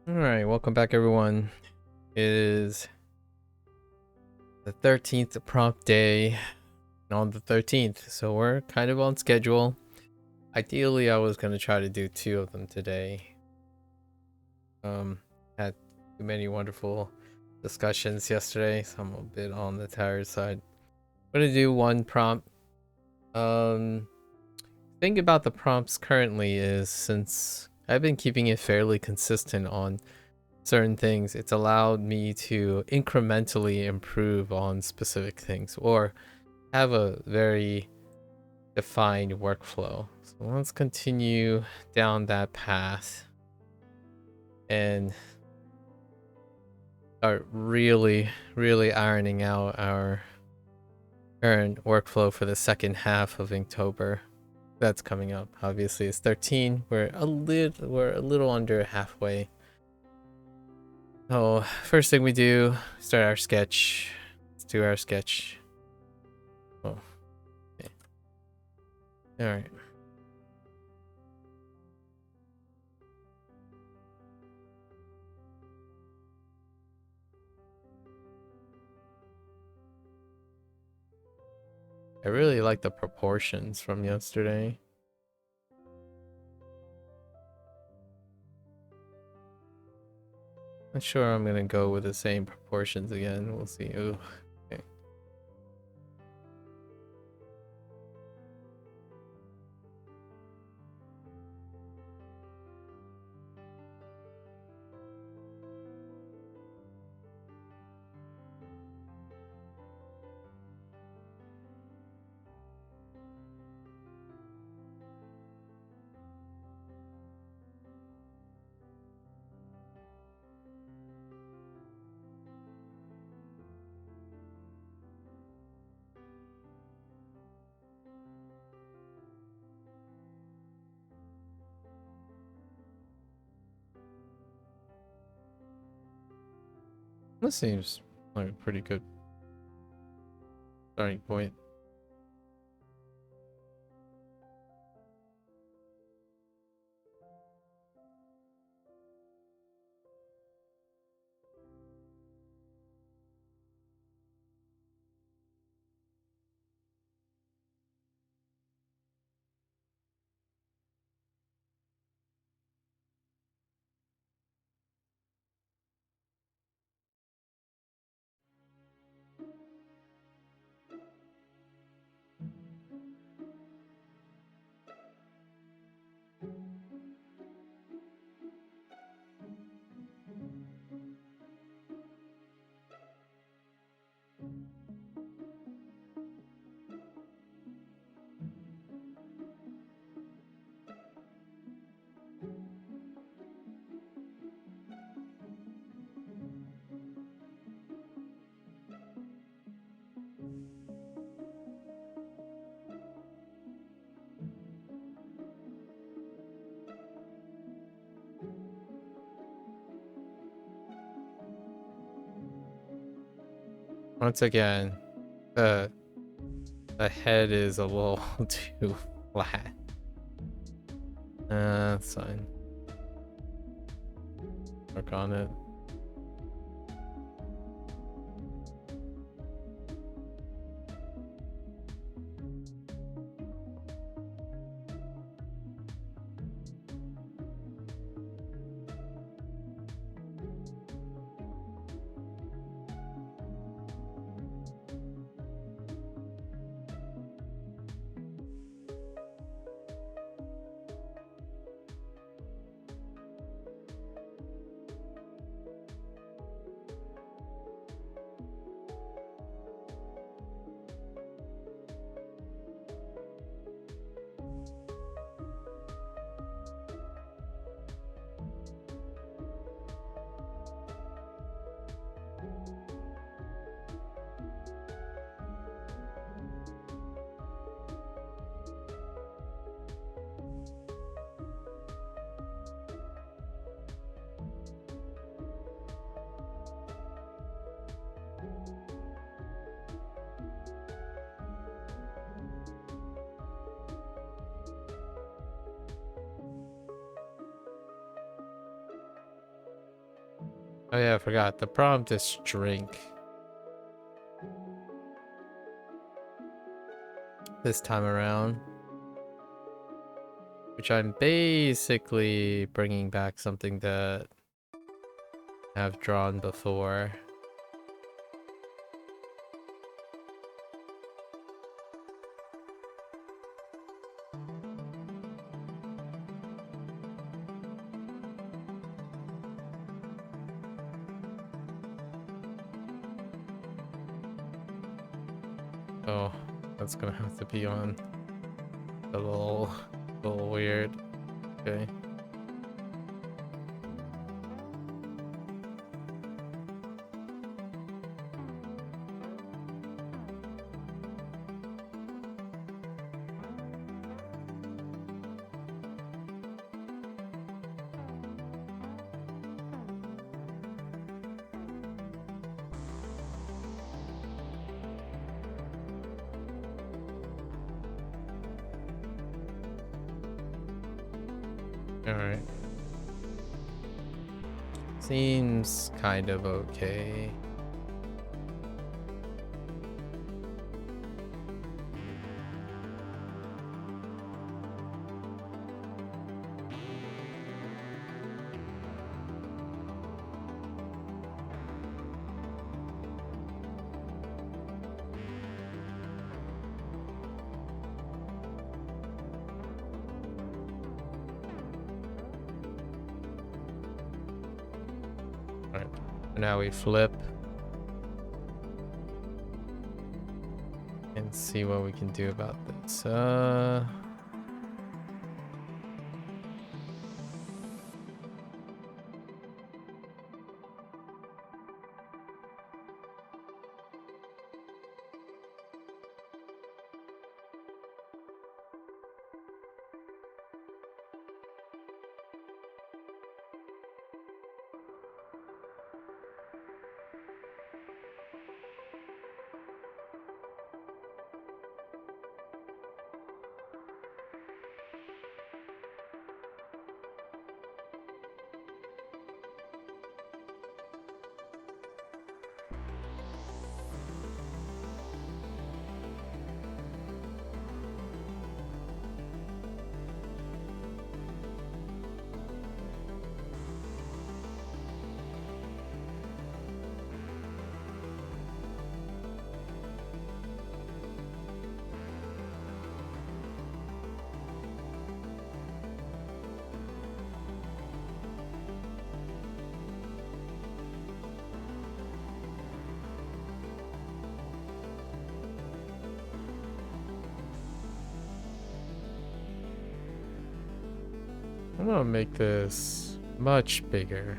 All right, welcome back, everyone. It is the 13th prompt day on the 13th, so we're kind of on schedule. Ideally, I was going to try to do two of them today. Had too many wonderful discussions yesterday, so I'm a bit on the tired side. I'm going to do one prompt. Thing about the prompts currently is since I've been keeping it fairly consistent on certain things, it's allowed me to incrementally improve on specific things or have a very defined workflow. So let's continue down that path and start really ironing out our current workflow for the second half of Inktober. That's coming up. Obviously, it's 13. We're a little under halfway. So first thing we do, start our sketch. Let's do our sketch. Oh, okay. All right. I really like the proportions from yesterday. Not sure I'm gonna go with the same proportions again. We'll see. Ooh, okay. This seems like a pretty good starting point. Once again, the the head is a little too flat. That's fine. Work on it. Oh yeah, I forgot. The prompt is drink. This time around. Which I'm basically bringing back something that I've drawn before. Oh, that's gonna have to be on a little weird. Okay. Alright. Seems kind of okay. Alright. Now we flip. And see what we can do about this. I'm gonna make this much bigger.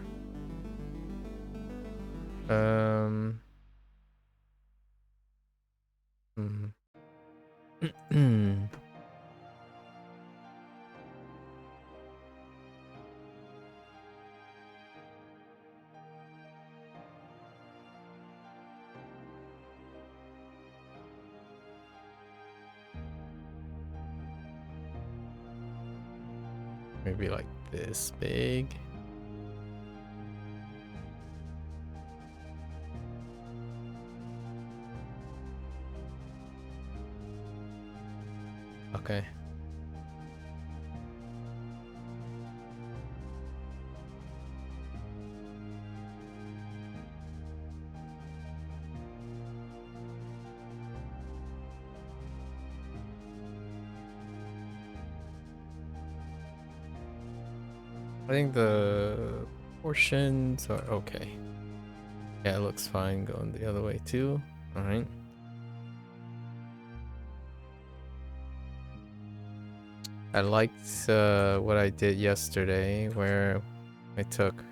Maybe like this big. Okay. I think the portions are okay. Yeah, it looks fine going the other way too. All right. I liked what I did yesterday where I took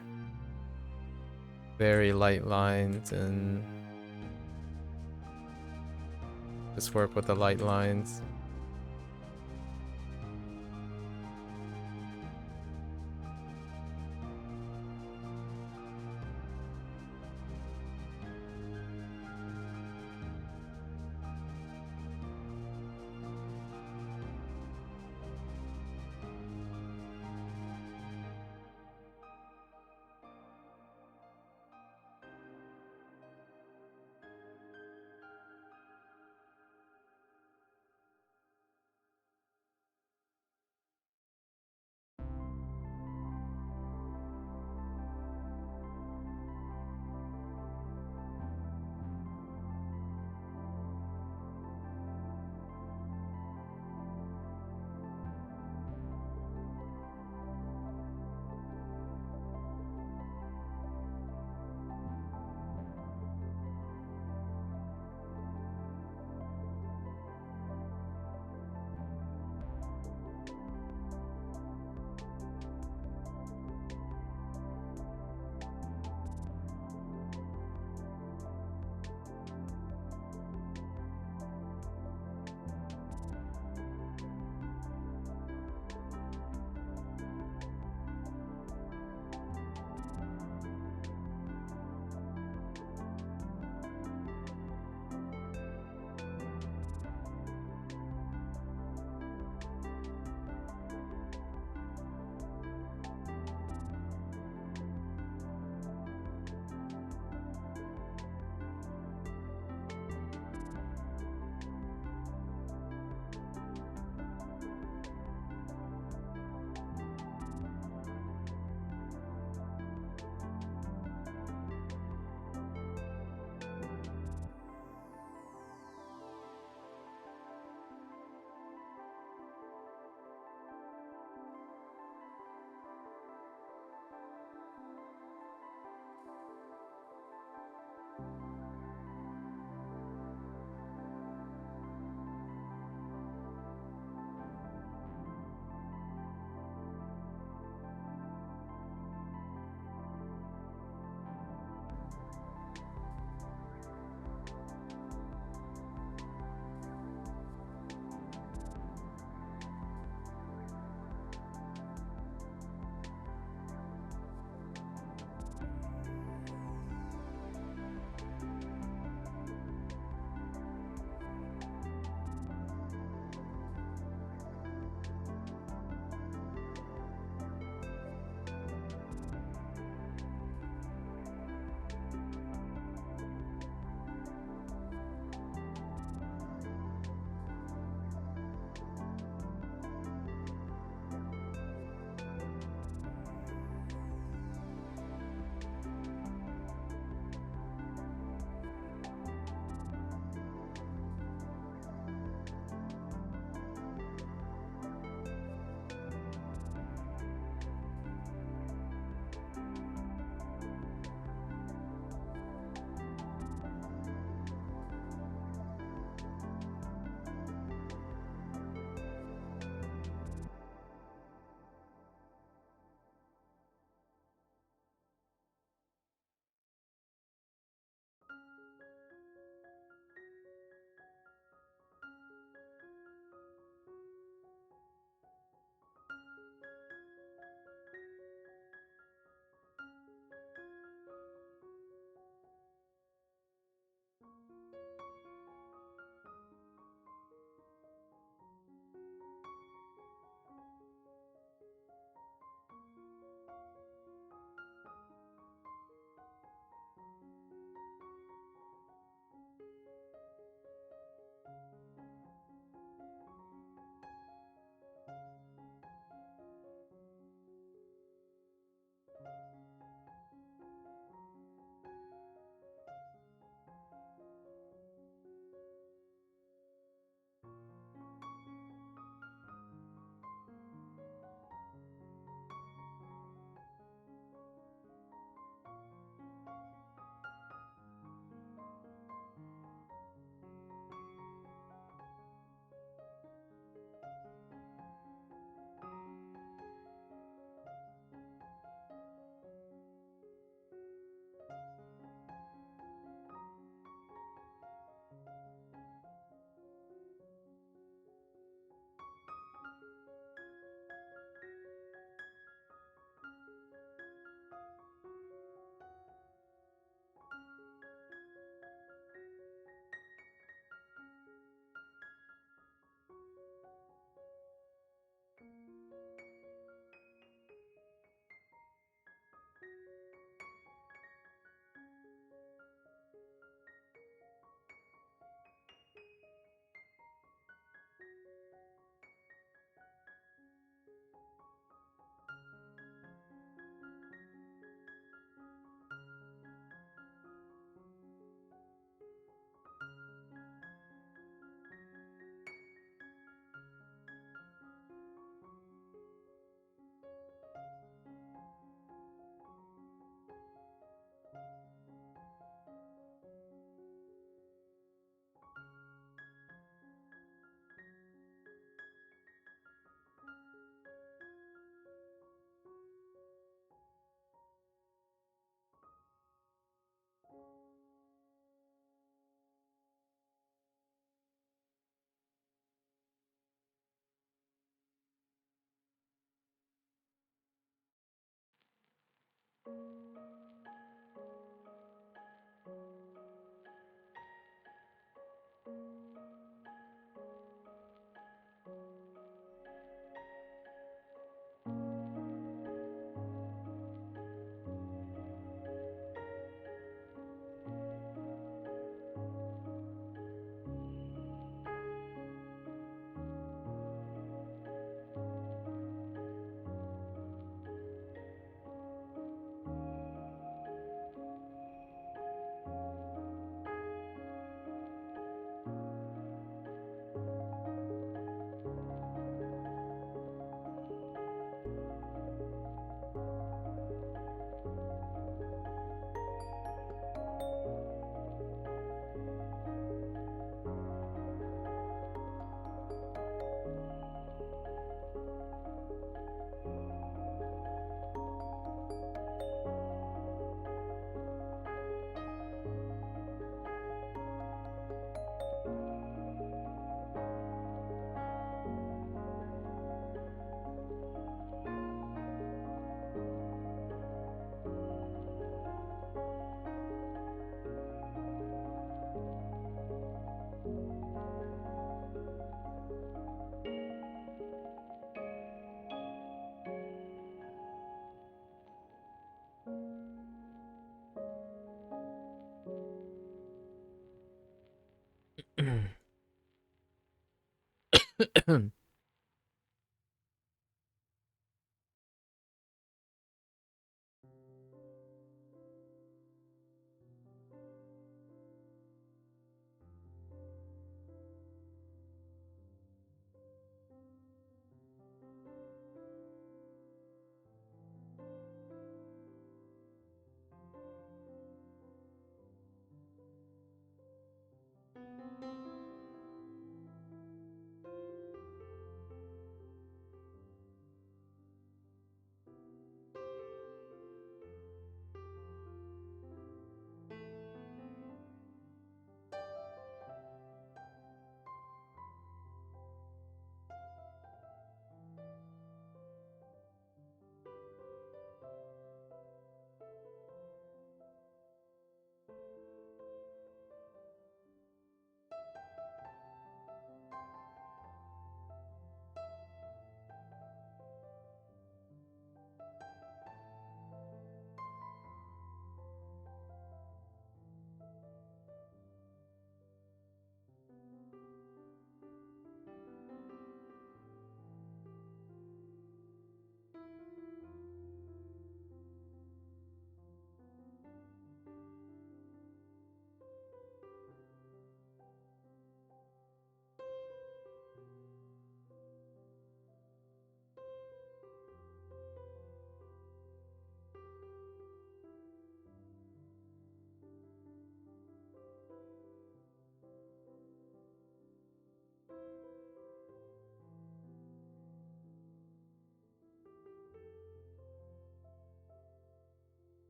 very light lines and just work with the light lines.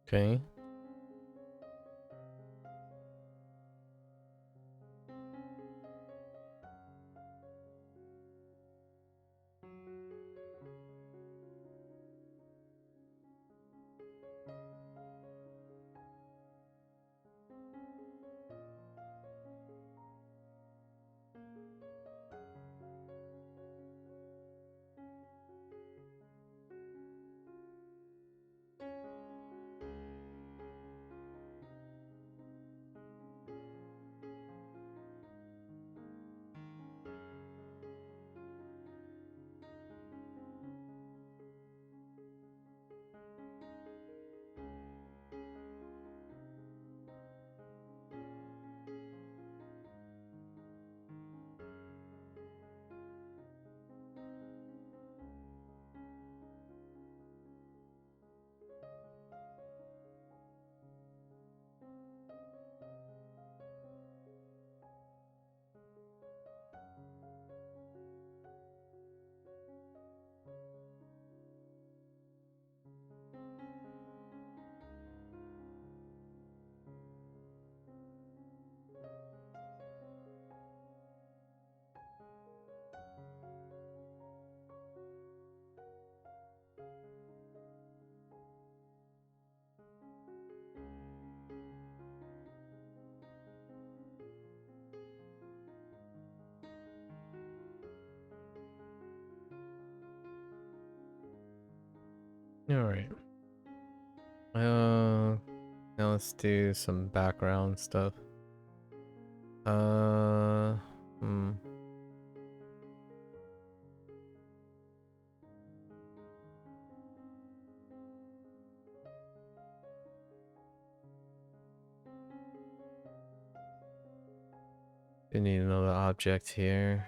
Okay. let's do some background stuff. Hmm. We need another object here.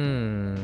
Hmm.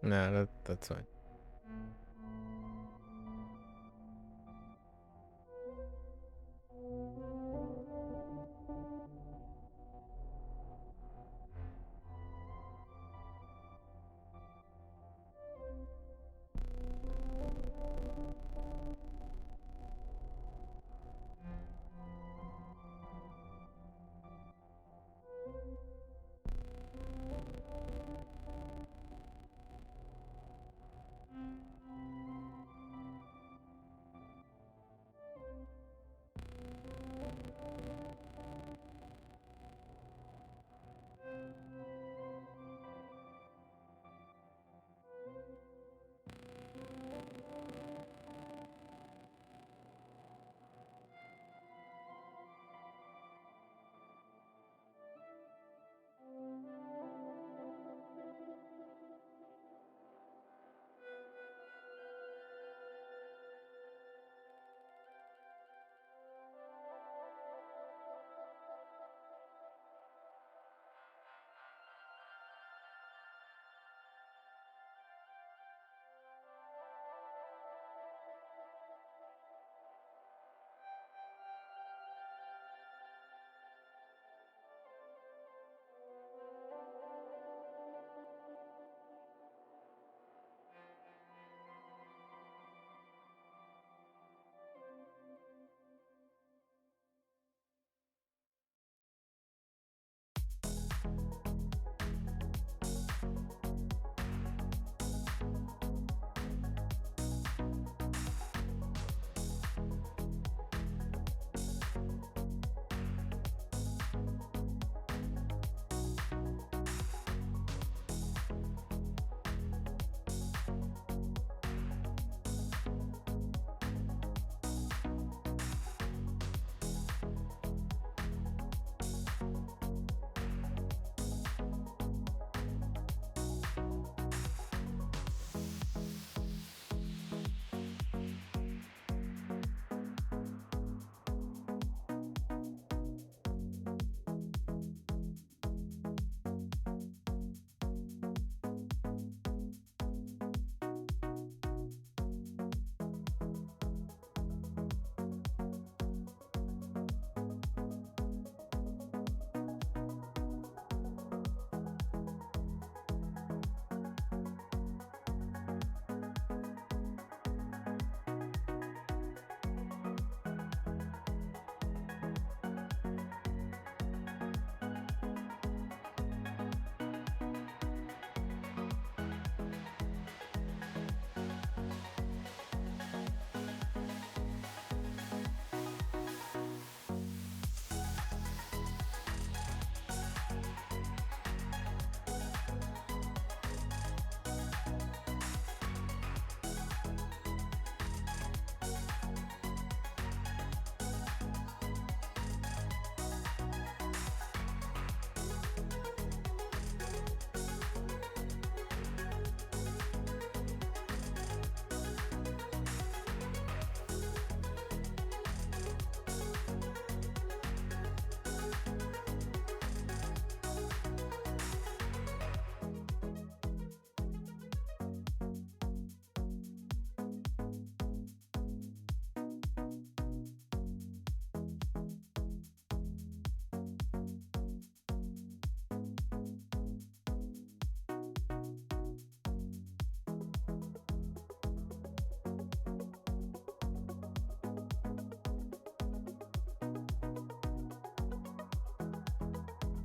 Nah, that's fine.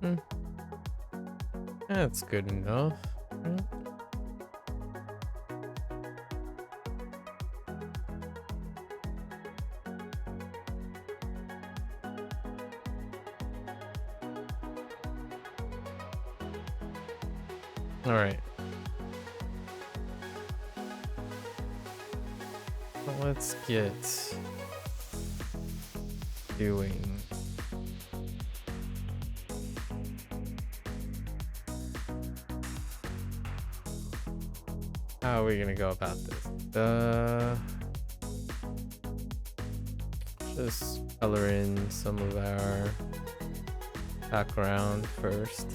Hmm. That's good enough. Hmm. All right. Well, let's get doing. How are we gonna go about this? Just color in some of our background first.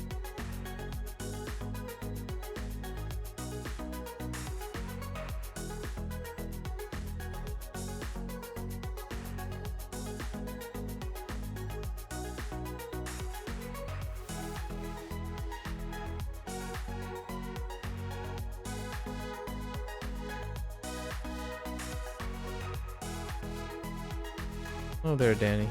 Oh, there, Danny.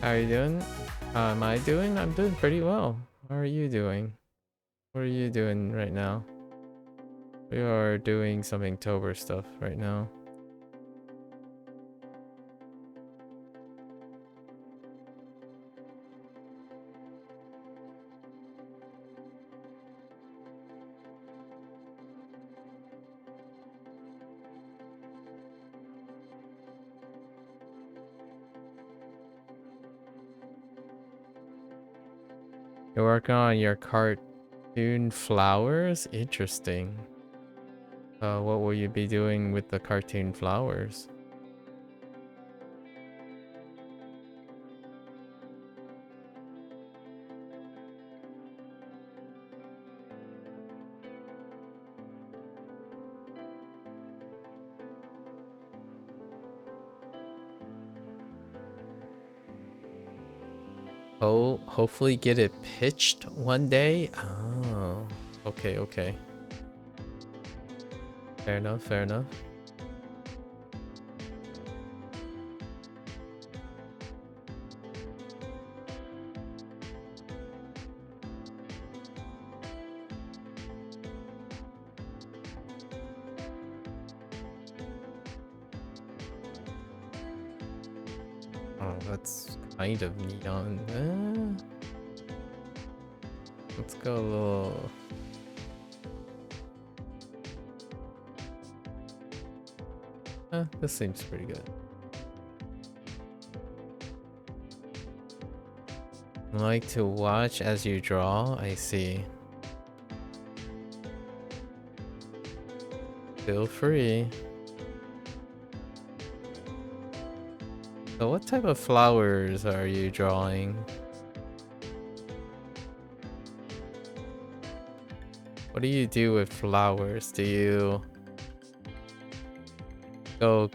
How are you doing? How am I doing? I'm doing pretty well. How are you doing? What are you doing right now? We are doing some Inktober stuff right now. You're working on your cartoon flowers? Interesting. What will you be doing with the cartoon flowers? Oh, hopefully get it pitched one day? Oh, okay, okay. Fair enough, fair enough. Oh, that's kind of neon. Let's go a little... this seems pretty good. Like to watch as you draw? I see. Feel free. So what type of flowers are you drawing? What do you do with flowers? Do you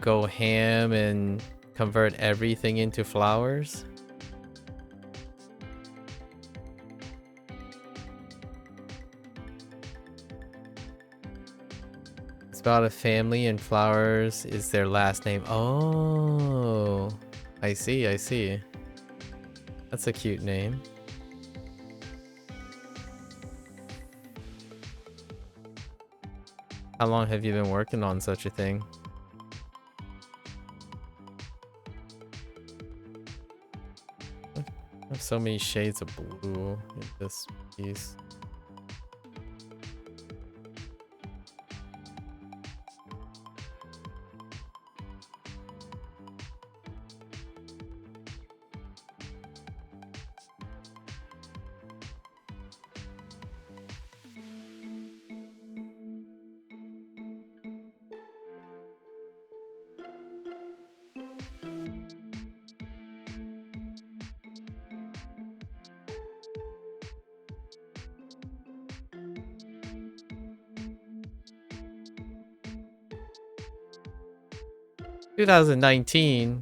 go ham and convert everything into flowers? It's about a family and flowers is their last name. Oh, I see, I see. That's a cute name. How long have you been working on such a thing? There's so many shades of blue in this piece. "2019?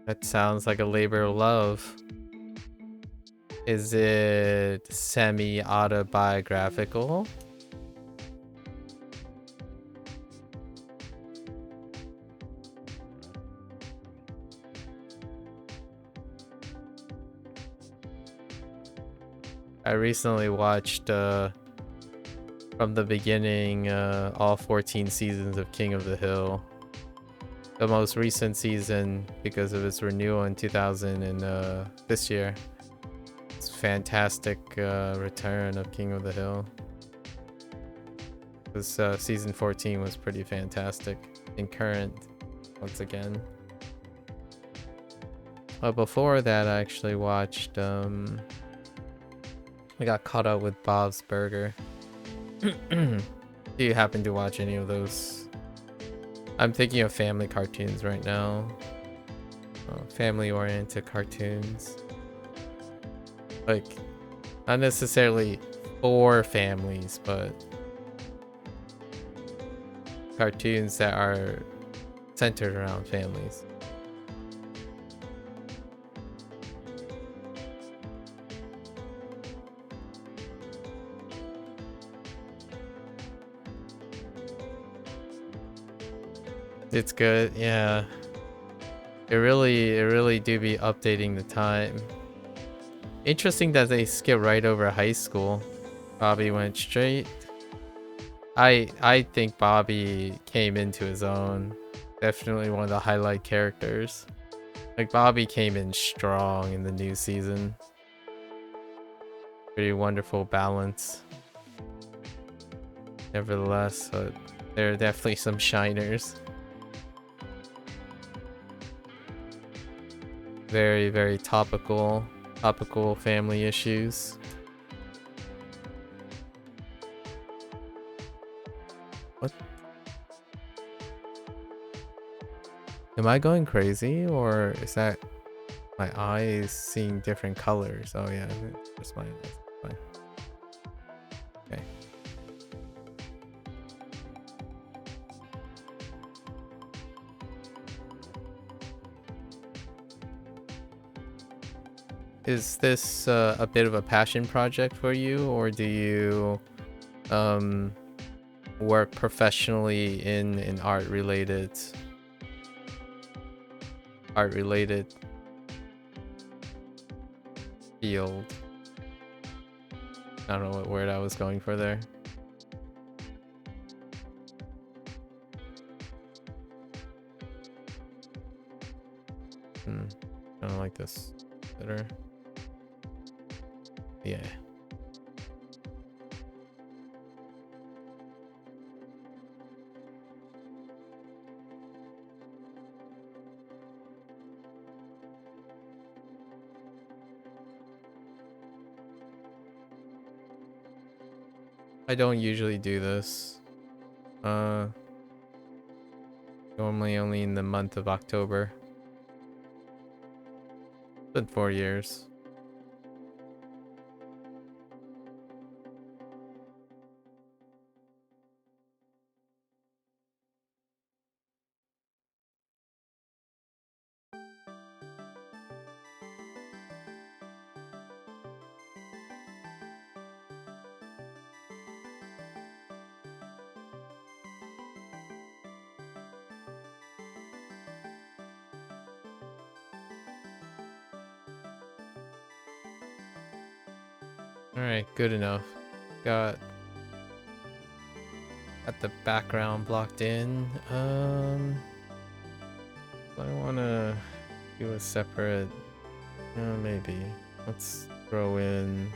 That sounds like a labor of love. Is it semi-autobiographical?" I recently watched from the beginning all 14 seasons of King of the Hill. The most recent season because of its renewal in 2000 and this year. It's fantastic return of King of the Hill. This season 14 was pretty fantastic and current once again. But before that, I actually watched I got caught up with Bob's Burger. Do you happen to watch any of those? I'm thinking of family cartoons right now. Family-oriented cartoons. Like, not necessarily for families, but cartoons that are centered around families. It's good, yeah. It really do be updating the time. Interesting that they skip right over high school. Bobby went straight. I think Bobby came into his own. Definitely one of the highlight characters. Like Bobby came in strong in the new season. Pretty wonderful balance. Nevertheless, there are definitely some shiners. Very, very topical family issues. What? Am I going crazy, or is that my eyes seeing different colors? Oh yeah, it's just my eyes. Fine. Okay. Is this a bit of a passion project for you, or do you work professionally in an art related field? I don't know what word I was going for there. I don't like this better. Yeah. I don't usually do this. Normally only in the month of October. It's been 4 years. Alright, good enough. Got the background blocked in. I wanna do a separate, maybe. Let's throw in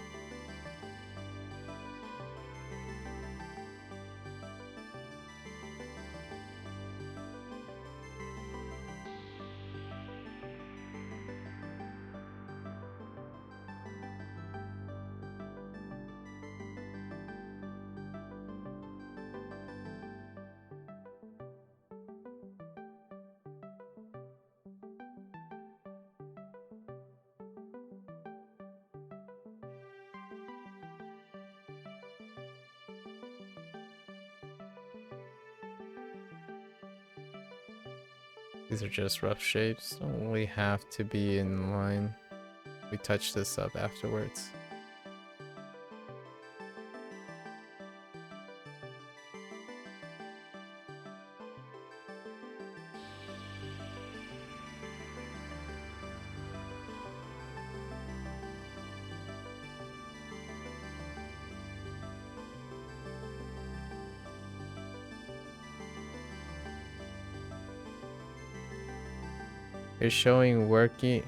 these are just rough shapes. Don't really have to be in line. We touch this up afterwards.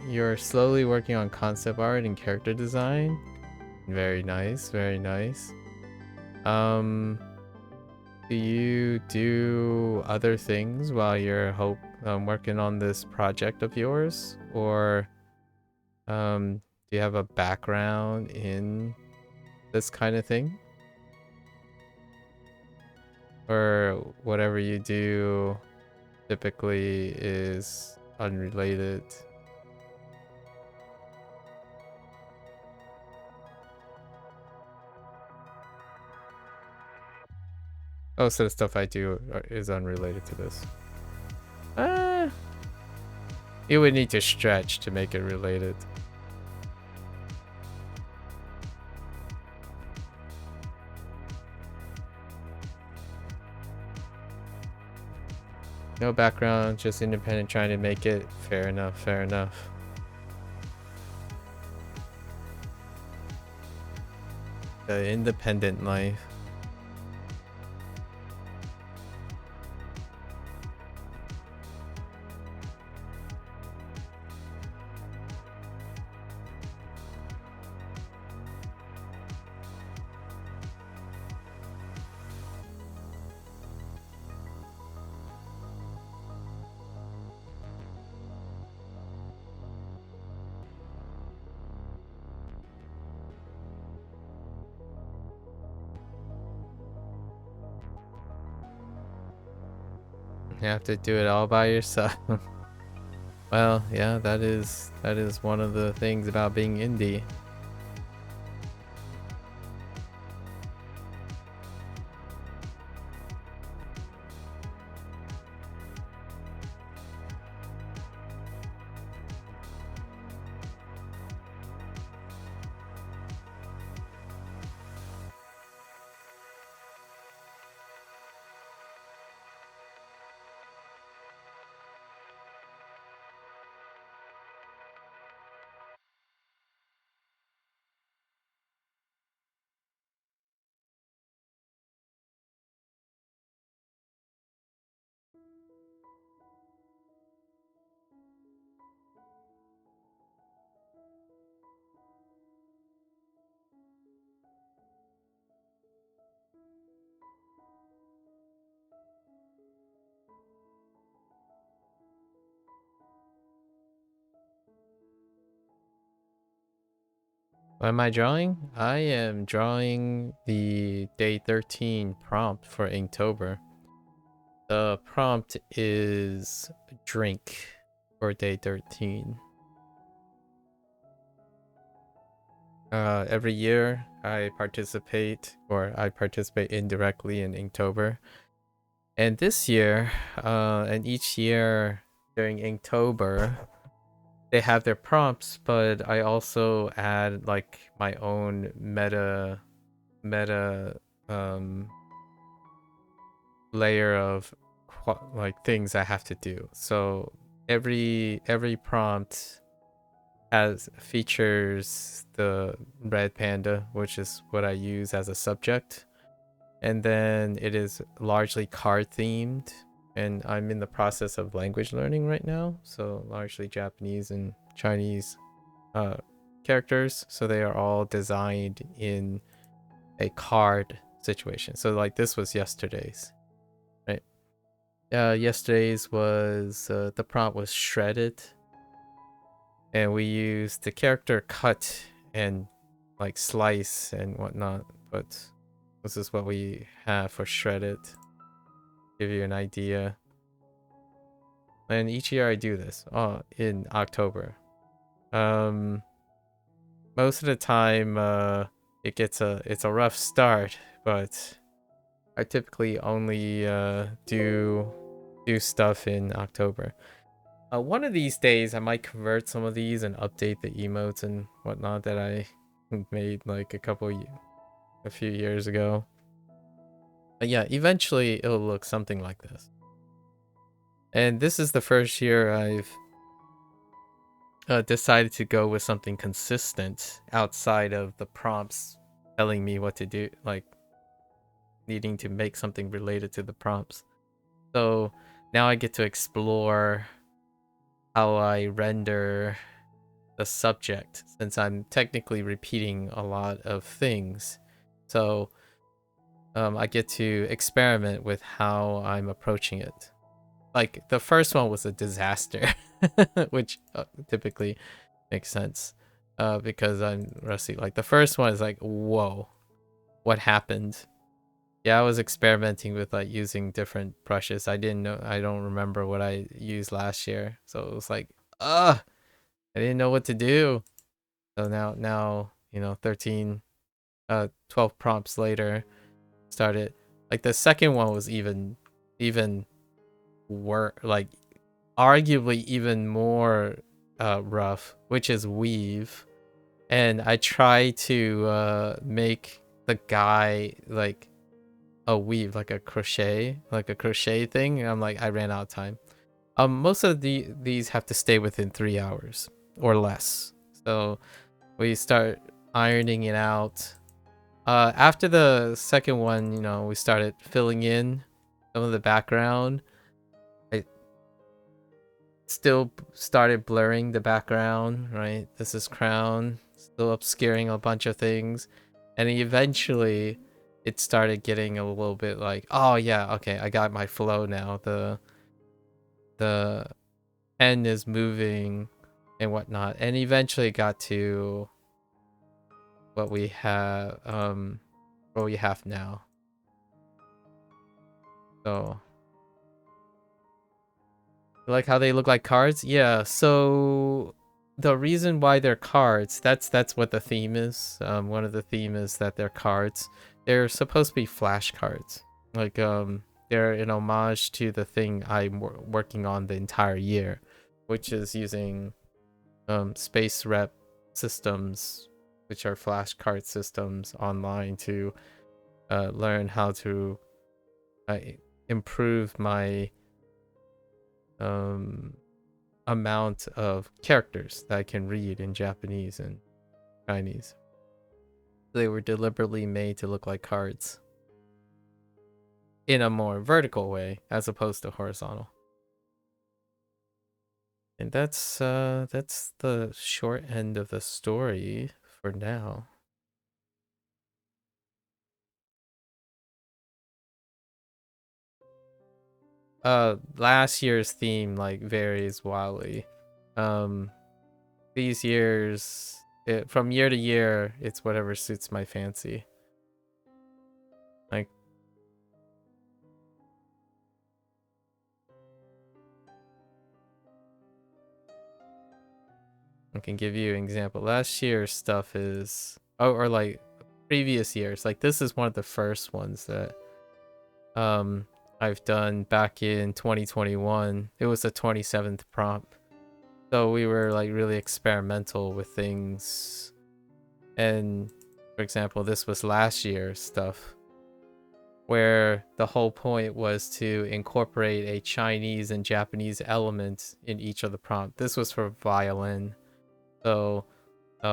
You're slowly working on concept art and character design. Very nice, very nice. Do you do other things while you're working on this project of yours? Or do you have a background in this kind of thing? Or whatever you do typically is unrelated? Most of the stuff I do is unrelated to this. You would need to stretch to make it related. No background, just independent trying to make it. Fair enough, fair enough. The independent life. You have to do it all by yourself. Well, yeah, that is one of the things about being indie. What am I drawing? I am drawing the day 13 prompt for Inktober. The prompt is drink for day 13. Every year I participate indirectly in Inktober. And this year, and each year during Inktober, they have their prompts, but I also add like my own meta layer of like things I have to do. So every prompt features the red panda, which is what I use as a subject, and then it is largely card themed. And I'm in the process of language learning right now, so largely Japanese and Chinese characters. So they are all designed in a card situation. So like this was yesterday's, right? Yesterday's was the prompt was shredded, and we used the character cut and like slice and whatnot. But this is what we have for shredded. Give you an idea. And each year I do this in October. Most of the time it's a rough start, but I typically only do stuff in October. One of these days I might convert some of these and update the emotes and whatnot that I made like a few years ago. But yeah, eventually it'll look something like this. And this is the first year I've decided to go with something consistent outside of the prompts telling me what to do, like needing to make something related to the prompts. So now I get to explore how I render the subject, since I'm technically repeating a lot of things. So I get to experiment with how I'm approaching it. Like the first one was a disaster, which typically makes sense because I'm rusty. Like the first one is like, whoa, what happened? Yeah, I was experimenting with like using different brushes. I don't remember what I used last year. So it was like, I didn't know what to do. So now, 12 prompts later, started Like the second one was even like arguably even more rough, which is weave. And I try to make the guy like a weave, like a crochet thing. I'm like, I ran out of time. Most of these have to stay within 3 hours or less. So we start ironing it out. After the second one, we started filling in some of the background. I still started blurring the background, right? This is crown, still obscuring a bunch of things. And eventually it started getting a little bit like, oh yeah, okay, I got my flow now. The pen is moving and whatnot. And eventually got to what we have now. So like how they look like cards? Yeah, so the reason why they're cards, that's what the theme is. One of the theme is that they're cards. They're supposed to be flashcards. Like they're an homage to the thing I'm working on the entire year, which is using space rep systems, which are flashcard systems online to learn how to improve my amount of characters that I can read in Japanese and Chinese. They were deliberately made to look like cards in a more vertical way as opposed to horizontal. And that's the short end of the story for now. Last year's theme like varies wildly. These years, from year to year, it's whatever suits my fancy. Like, I can give you an example. Last year's stuff is, or like previous years. Like this is one of the first ones that I've done back in 2021. It was the 27th prompt. So we were like really experimental with things. And for example, this was last year's stuff where the whole point was to incorporate a Chinese and Japanese element in each of the prompt. This was for violin. So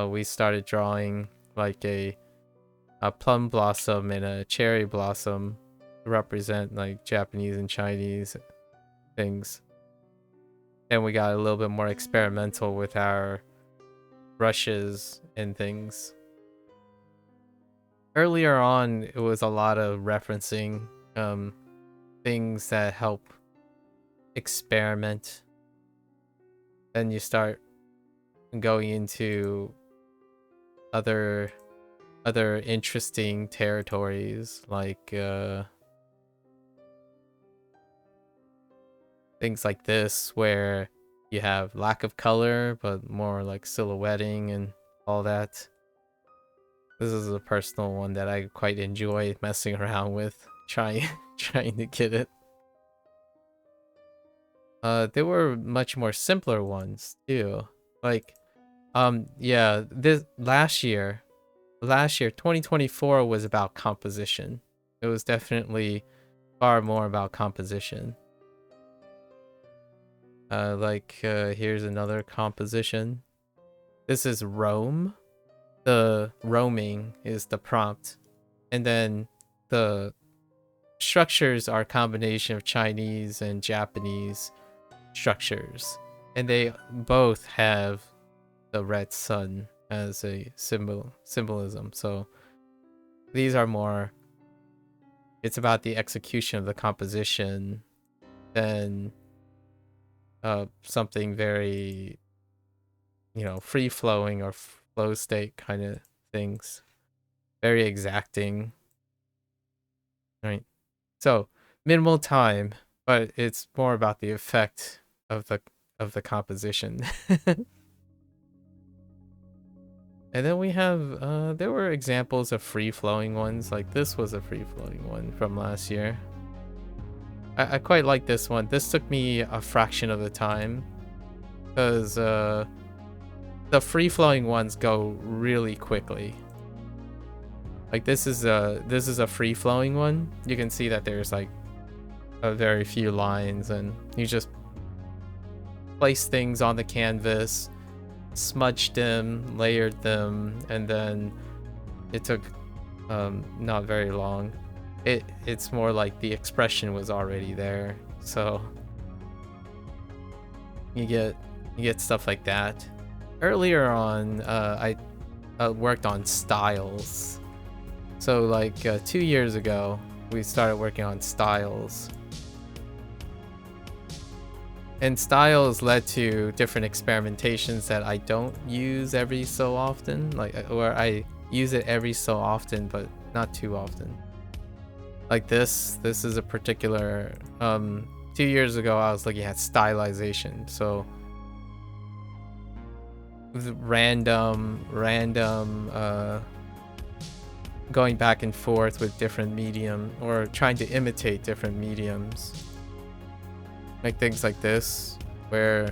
we started drawing like a plum blossom and a cherry blossom to represent like Japanese and Chinese things. And we got a little bit more experimental with our brushes and things. Earlier on, it was a lot of referencing things that help experiment. Then you start going into other interesting territories like things like this where you have lack of color but more like silhouetting and all that. This is a personal one that I quite enjoy messing around with, trying to get it. There were much more simpler ones too. Like yeah, this last year 2024 was about composition. It was definitely far more about composition. Here's another composition. This is roam. The roaming is the prompt, and then the structures are a combination of Chinese and Japanese structures, and they both have the red sun as a symbolism. So these are more, it's about the execution of the composition than something very, free flowing or flow state kind of things. Very exacting. Right. So minimal time, but it's more about the effect of the composition. And then we have, there were examples of free-flowing ones, like this was a free-flowing one from last year. I quite like this one. This took me a fraction of the time, because the free-flowing ones go really quickly. Like this is a free-flowing one. You can see that there's like a very few lines, and you just place things on the canvas, smudged them, layered them, and then it took not very long. It's more like the expression was already there, so you get stuff like that. Earlier on, I worked on styles. So like 2 years ago, we started working on styles. And styles led to different experimentations that I don't use every so often, or I use it every so often, but not too often. Like this is a particular, 2 years ago I was looking at stylization. So random, going back and forth with different medium, or trying to imitate different mediums. Like things like this, where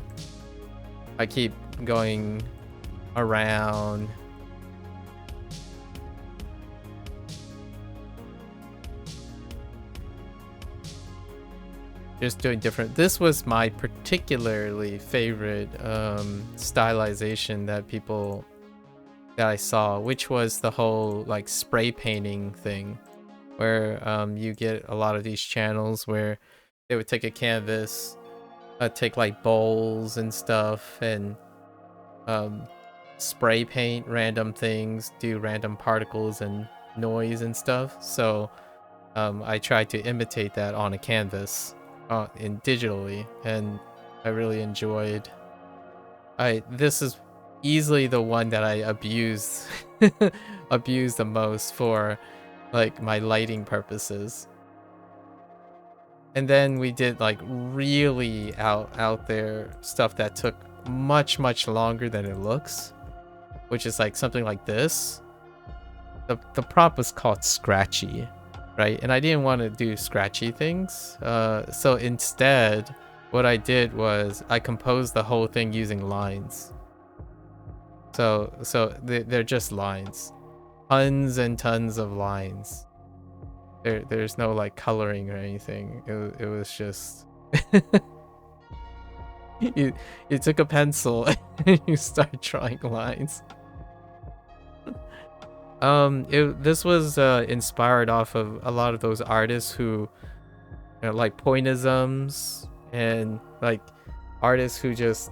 I keep going around. Just doing different. This was my particularly favorite stylization that I saw, which was the whole like spray painting thing, where you get a lot of these channels where they would take a canvas, take like bowls and stuff, and spray paint random things, do random particles and noise and stuff. So I tried to imitate that on a canvas, digitally, and I really enjoyed. This is easily the one that I abuse abuse the most for like my lighting purposes. And then we did like really out there stuff that took much longer than it looks, which is like something like this. The prop was called Scratchy, right? And I didn't want to do scratchy things, so instead what I did was I composed the whole thing using lines. So they're just lines, tons and tons of lines. There's no like coloring or anything. It was just you took a pencil and you start drawing lines. This was inspired off of a lot of those artists who, you know, like pointisms, and like artists who just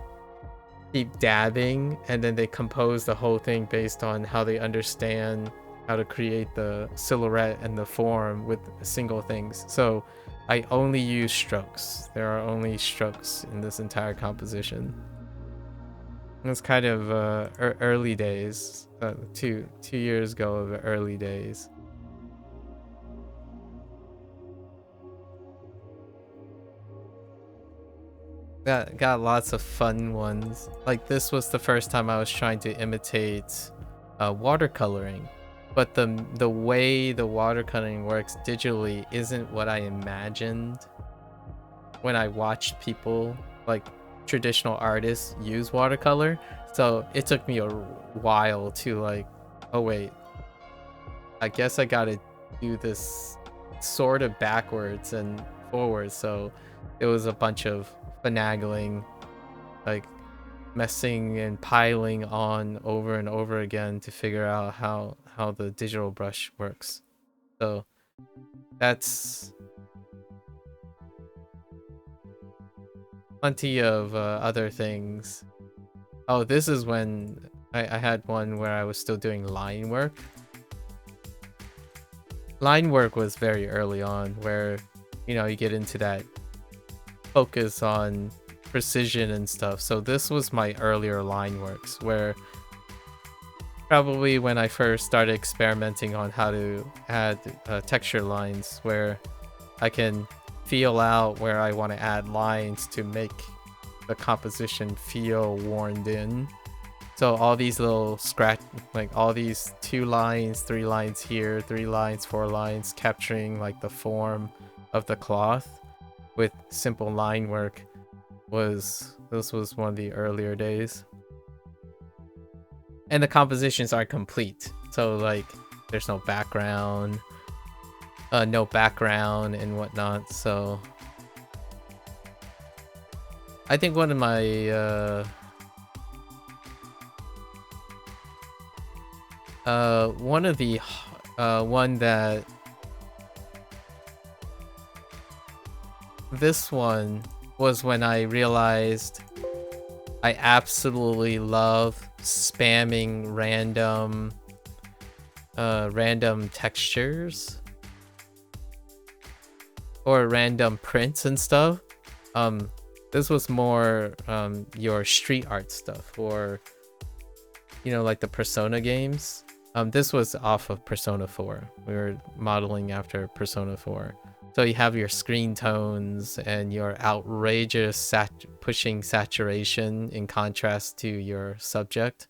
keep dabbing and then they compose the whole thing based on how they understand how to create the silhouette and the form with single things. So I only use strokes. There are only strokes in this entire composition. It's kind of early days, 2 years ago of early days. Got lots of fun ones. Like this was the first time I was trying to imitate watercoloring, but the way the watercoloring works digitally isn't what I imagined when I watched people, like traditional artists, use watercolor. So it took me a while to like, oh wait, I guess I gotta do this sort of backwards and forwards. So it was a bunch of finagling, like messing and piling on over and over again to figure out how the digital brush works. So that's plenty of other things. Oh, this is when I had one where I was still doing line work. Line work was very early on, where, you know, you get into that focus on precision and stuff. So this was my earlier line works, where probably when I first started experimenting on how to add texture lines, where I can feel out where I want to add lines to make the composition feel worn in. So all these little scratch, like all these 2 lines, 3 lines here, 3 lines, 4 lines, capturing like the form of the cloth with simple line work this was one of the earlier days. And the compositions are complete. So like there's no background and whatnot. So I think one of my one that this one was when I realized I absolutely love spamming random textures or random prints and stuff. This was more your street art stuff, or like the Persona games. This was off of Persona 4. We were modeling after Persona 4. So you have your screen tones and your outrageous pushing saturation in contrast to your subject,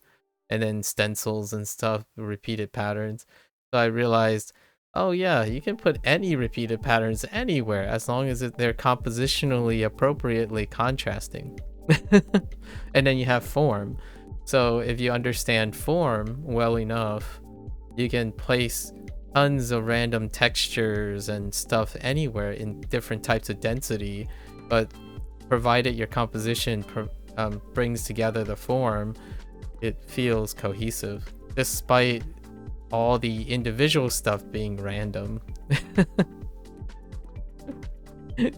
and then stencils and stuff, repeated patterns. So I realized, oh yeah, you can put any repeated patterns anywhere as long as they're compositionally appropriately contrasting. And then you have form. So if you understand form well enough, you can place tons of random textures and stuff anywhere in different types of density, but provided your composition brings together the form, it feels cohesive, despite all the individual stuff being random.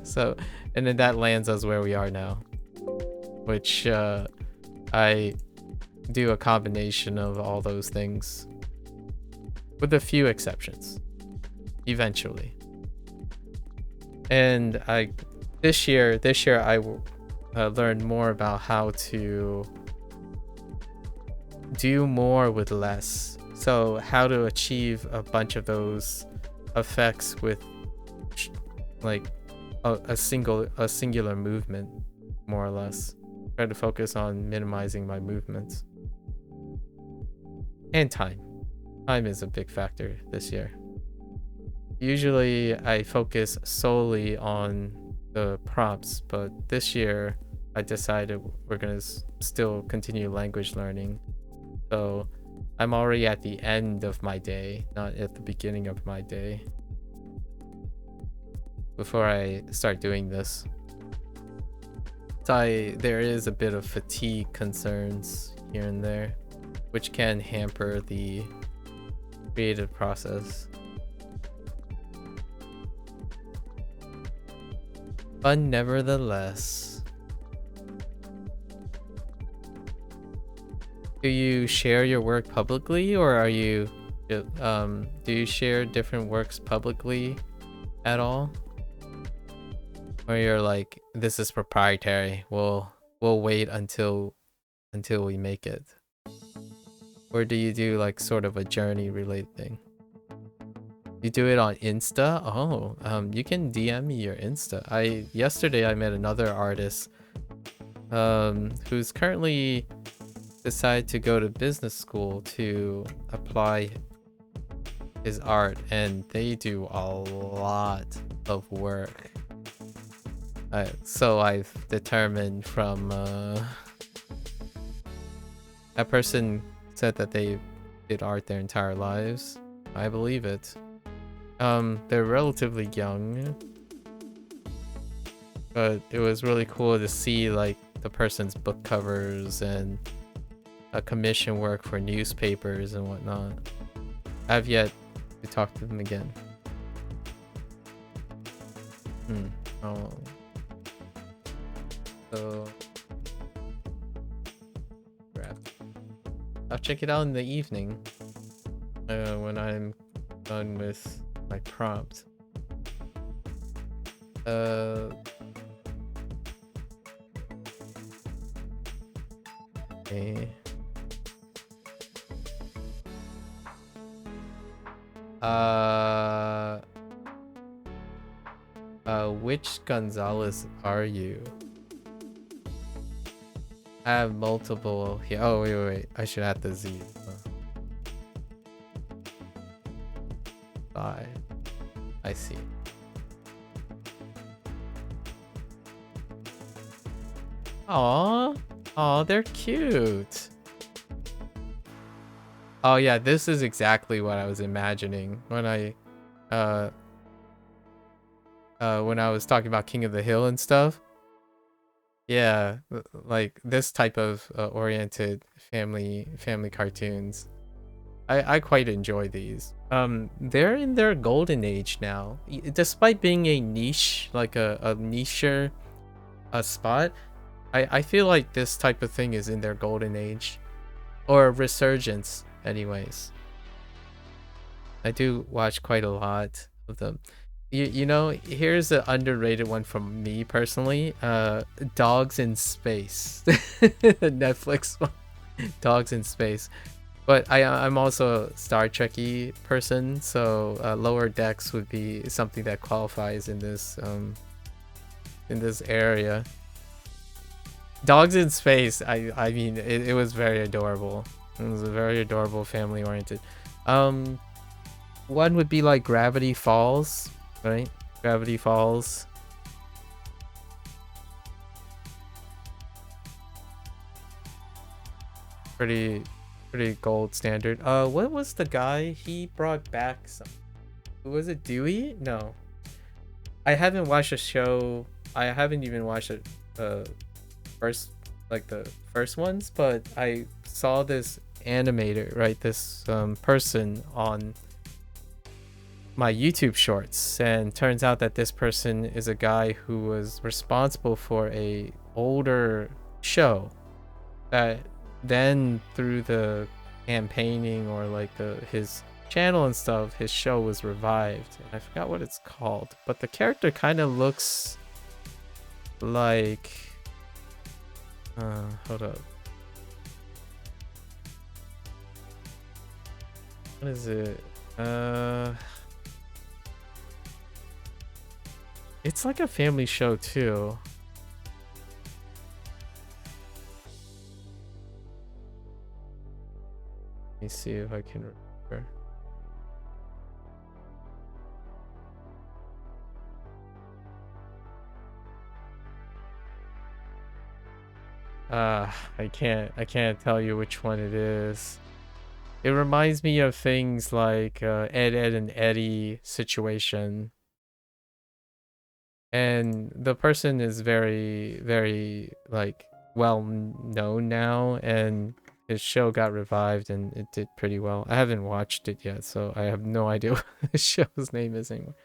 So, and then that lands us where we are now, which I do a combination of all those things, with a few exceptions, eventually. And this year I learned more about how to do more with less. So how to achieve a bunch of those effects with like a singular movement, more or less. Try to focus on minimizing my movements. And time. Time is a big factor this year. Usually I focus solely on the prompts, but this year I decided we're gonna still continue language learning. So I'm already at the end of my day, not at the beginning of my day, before I start doing this. So there is a bit of fatigue concerns here and there, which can hamper the creative process. But nevertheless, do you share your work publicly, or are you do you share different works publicly at all? Or you're like, this is proprietary, we'll wait until we make it? Or do you do like sort of a journey related thing? You do it on Insta? Oh, you can DM me your Insta. Yesterday I met another artist who's currently decided to go to business school to apply his art, and they do a lot of work. So I've determined from that person said that they did art their entire lives. I believe it. They're relatively young, but it was really cool to see like the person's book covers and commission work for newspapers and whatnot. I've yet to talk to them again. Oh. So crap. I'll check it out in the evening when I'm done with my prompt. Okay. Which Gonzalez are you? I have multiple here. Oh, wait. I should add the Z. Five. I see. Aw. Aw, they're cute. Oh yeah, this is exactly what I was imagining uh when I was talking about King of the Hill and stuff. Yeah, like this type of oriented family cartoons. I quite enjoy these. They're in their golden age now. Despite being a niche, like a nicher a spot, I feel like this type of thing is in their golden age or resurgence anyways. I do watch quite a lot of them. You know, here's an underrated one from me personally. Dogs in Space. Netflix one. Dogs in Space. But I'm also a Star Trek-y person, so Lower Decks would be something that qualifies in this area. Dogs in Space, I mean it was very adorable. It was a very adorable, family oriented. One would be like Gravity Falls, right? Gravity Falls. Pretty gold standard. What was the guy he brought back? Some was it Dewey? No, I haven't watched a show. I haven't even watched it. First, like the first ones, but I saw this animator, right? This person on my YouTube shorts, and turns out that this person is a guy who was responsible for a older show that then through the campaigning or like his channel and stuff, his show was revived. I forgot what it's called, but the character kind of looks like hold up, what is it? It's like a family show too. Let me see if I can remember. I can't tell you which one it is. It reminds me of things like Ed, Ed and Eddie situation. And the person is very like well known now, and his show got revived and it did pretty well. I haven't watched it yet, so I have no idea what the show's name is anymore.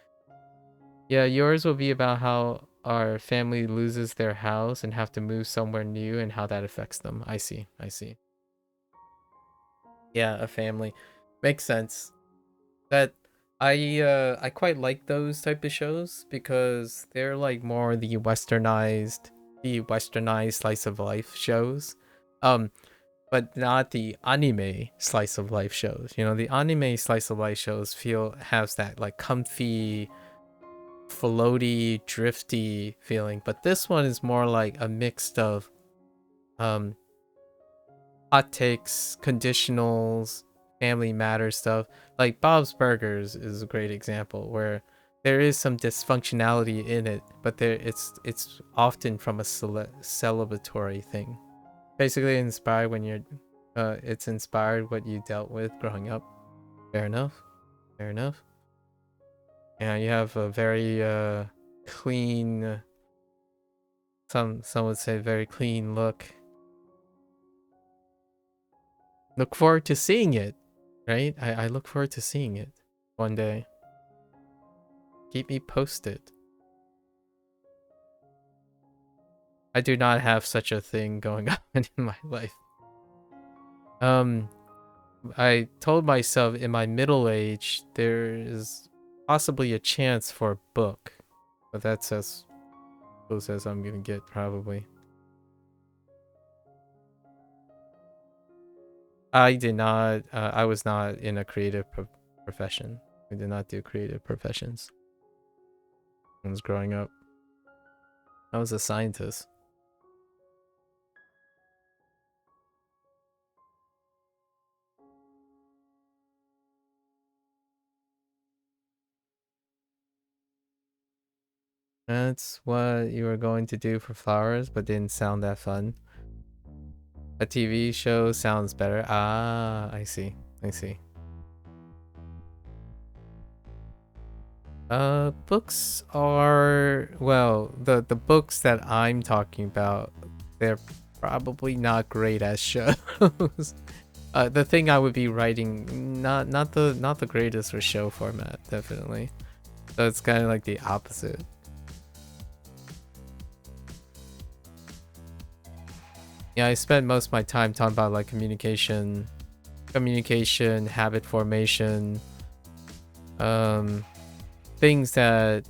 Yeah, yours will be about how our family loses their house and have to move somewhere new and how that affects them. I see. Yeah, a family. Makes sense. That I quite like those type of shows because they're like more the westernized slice of life shows. But not the anime slice of life shows. You know, the anime slice of life shows has that like comfy, floaty, drifty feeling, but this one is more like a mix of um hot takes, conditionals, family matters stuff. Like Bob's Burgers is a great example where there is some dysfunctionality in it, but it's often from a celebratory thing. Basically inspired when you're it's inspired what you dealt with growing up. Fair enough. Fair enough. Yeah, you have a very clean, some would say very clean look. Look forward to seeing it, right? I look forward to seeing it one day. Keep me posted. I do not have such a thing going on in my life. I told myself in my middle age there is possibly a chance for a book, but that's as close as I'm gonna get probably. I did not. I was not in a creative profession. I did not do creative professions when I was growing up. I was a scientist. That's what you were going to do for flowers, but didn't sound that fun. A TV show sounds better. Ah, I see. I see. Books are, well, the books that I'm talking about, they're probably not great as shows. The thing I would be writing, not the greatest for show format, definitely. So it's kind of like the opposite. Yeah, I spend most of my time talking about like communication, habit formation, things that...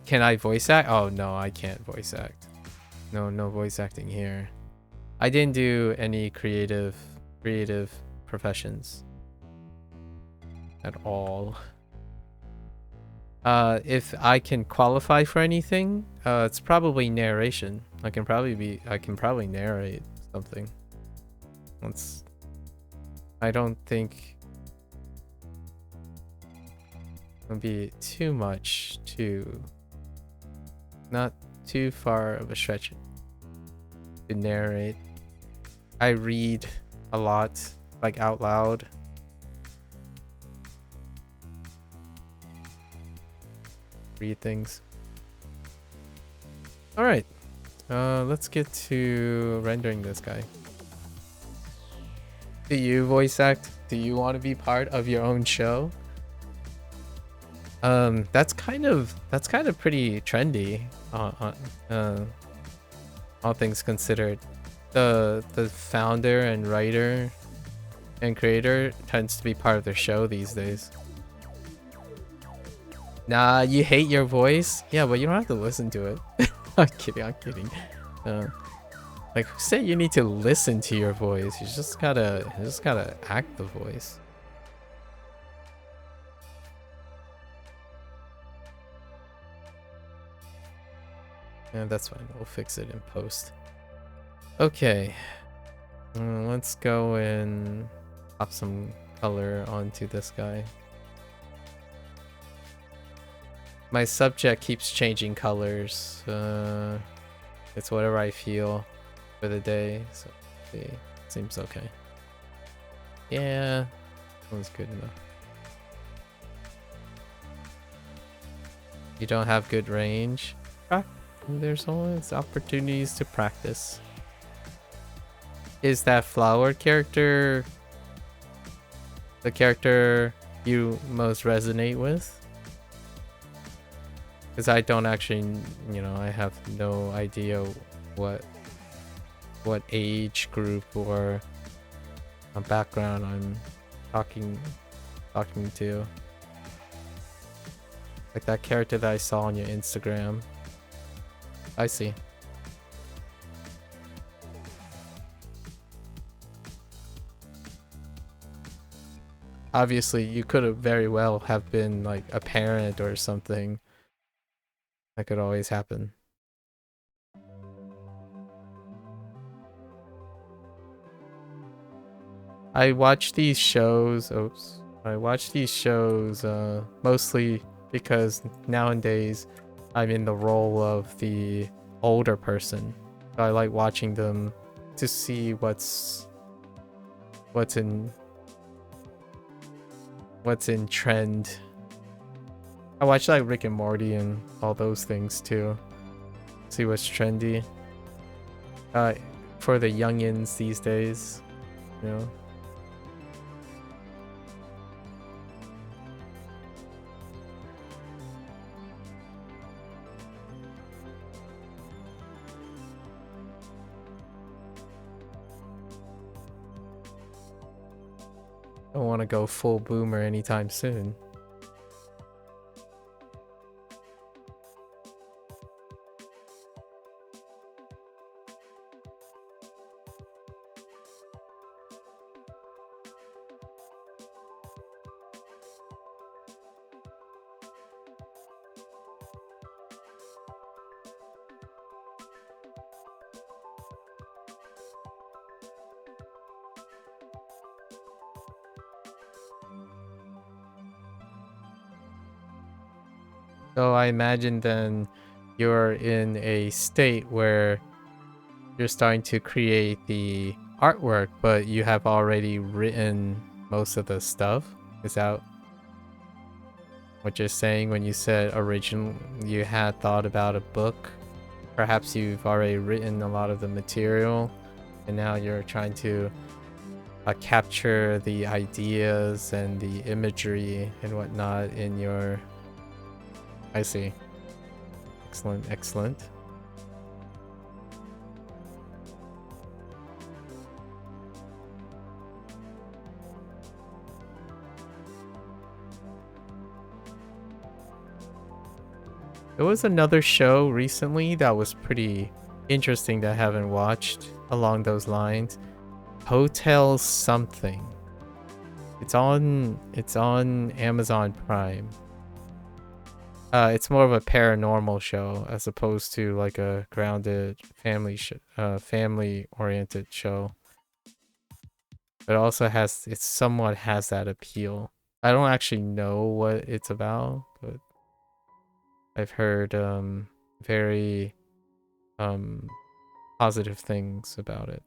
Can I voice act? Oh no, I can't voice act. No voice acting here. I didn't do any creative professions at all. If I can qualify for anything, it's probably narration. I can probably narrate something. I don't think it'll be too much not too far of a stretch to narrate. I read a lot, like out loud. Read things. Alright. Let's get to rendering this guy. Do you voice act? Do you want to be part of your own show? That's kind of pretty trendy. All things considered, the founder and writer and creator tends to be part of their show these days. Nah, you hate your voice? Yeah, but you don't have to listen to it. I'm kidding. Like, who said you need to listen to your voice? You just gotta act the voice. Yeah, that's fine. We'll fix it in post. Okay. Let's go and pop some color onto this guy. My subject keeps changing colors. It's whatever I feel for the day, so it seems okay. Yeah, that was good enough. You don't have good range? There's always opportunities to practice. Is that flower character the character you most resonate with? Because I don't actually, I have no idea what age group or background I'm talking to. Like that character that I saw on your Instagram. I see. Obviously, you could have very well have been like a parent or something. That could always happen. I watch these shows. I watch these shows mostly because nowadays I'm in the role of the older person. So I like watching them to see what's in trend. I watch like Rick and Morty and all those things too. See what's trendy. For the youngins these days, Don't want to go full boomer anytime soon. So I imagine then you're in a state where you're starting to create the artwork, but you have already written most of the stuff. Is that what you're saying when you said original you had thought about a book? Perhaps you've already written a lot of the material and now you're trying to capture the ideas and the imagery and whatnot in your... I see. Excellent, excellent. There was another show recently that was pretty interesting that I haven't watched along those lines. Hotel something. It's on Amazon Prime. It's more of a paranormal show as opposed to like a grounded family oriented show. But it also it somewhat has that appeal. I don't actually know what it's about, but I've heard very positive things about it.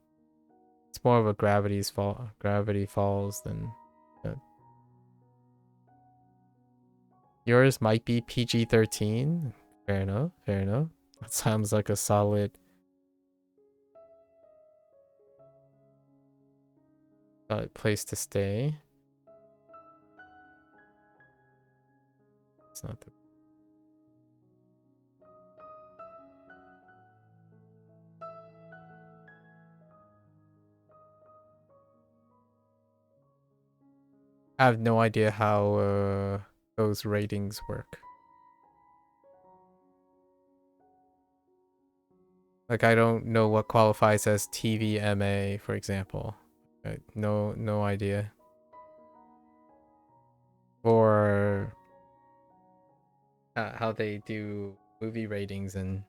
It's more of a Gravity Falls than yours might be PG-13. Fair enough, fair enough. That sounds like a solid place to stay. It's not the... I have no idea how those ratings work. Like, I don't know what qualifies as TVMA, for example. No idea. Or how they do movie ratings and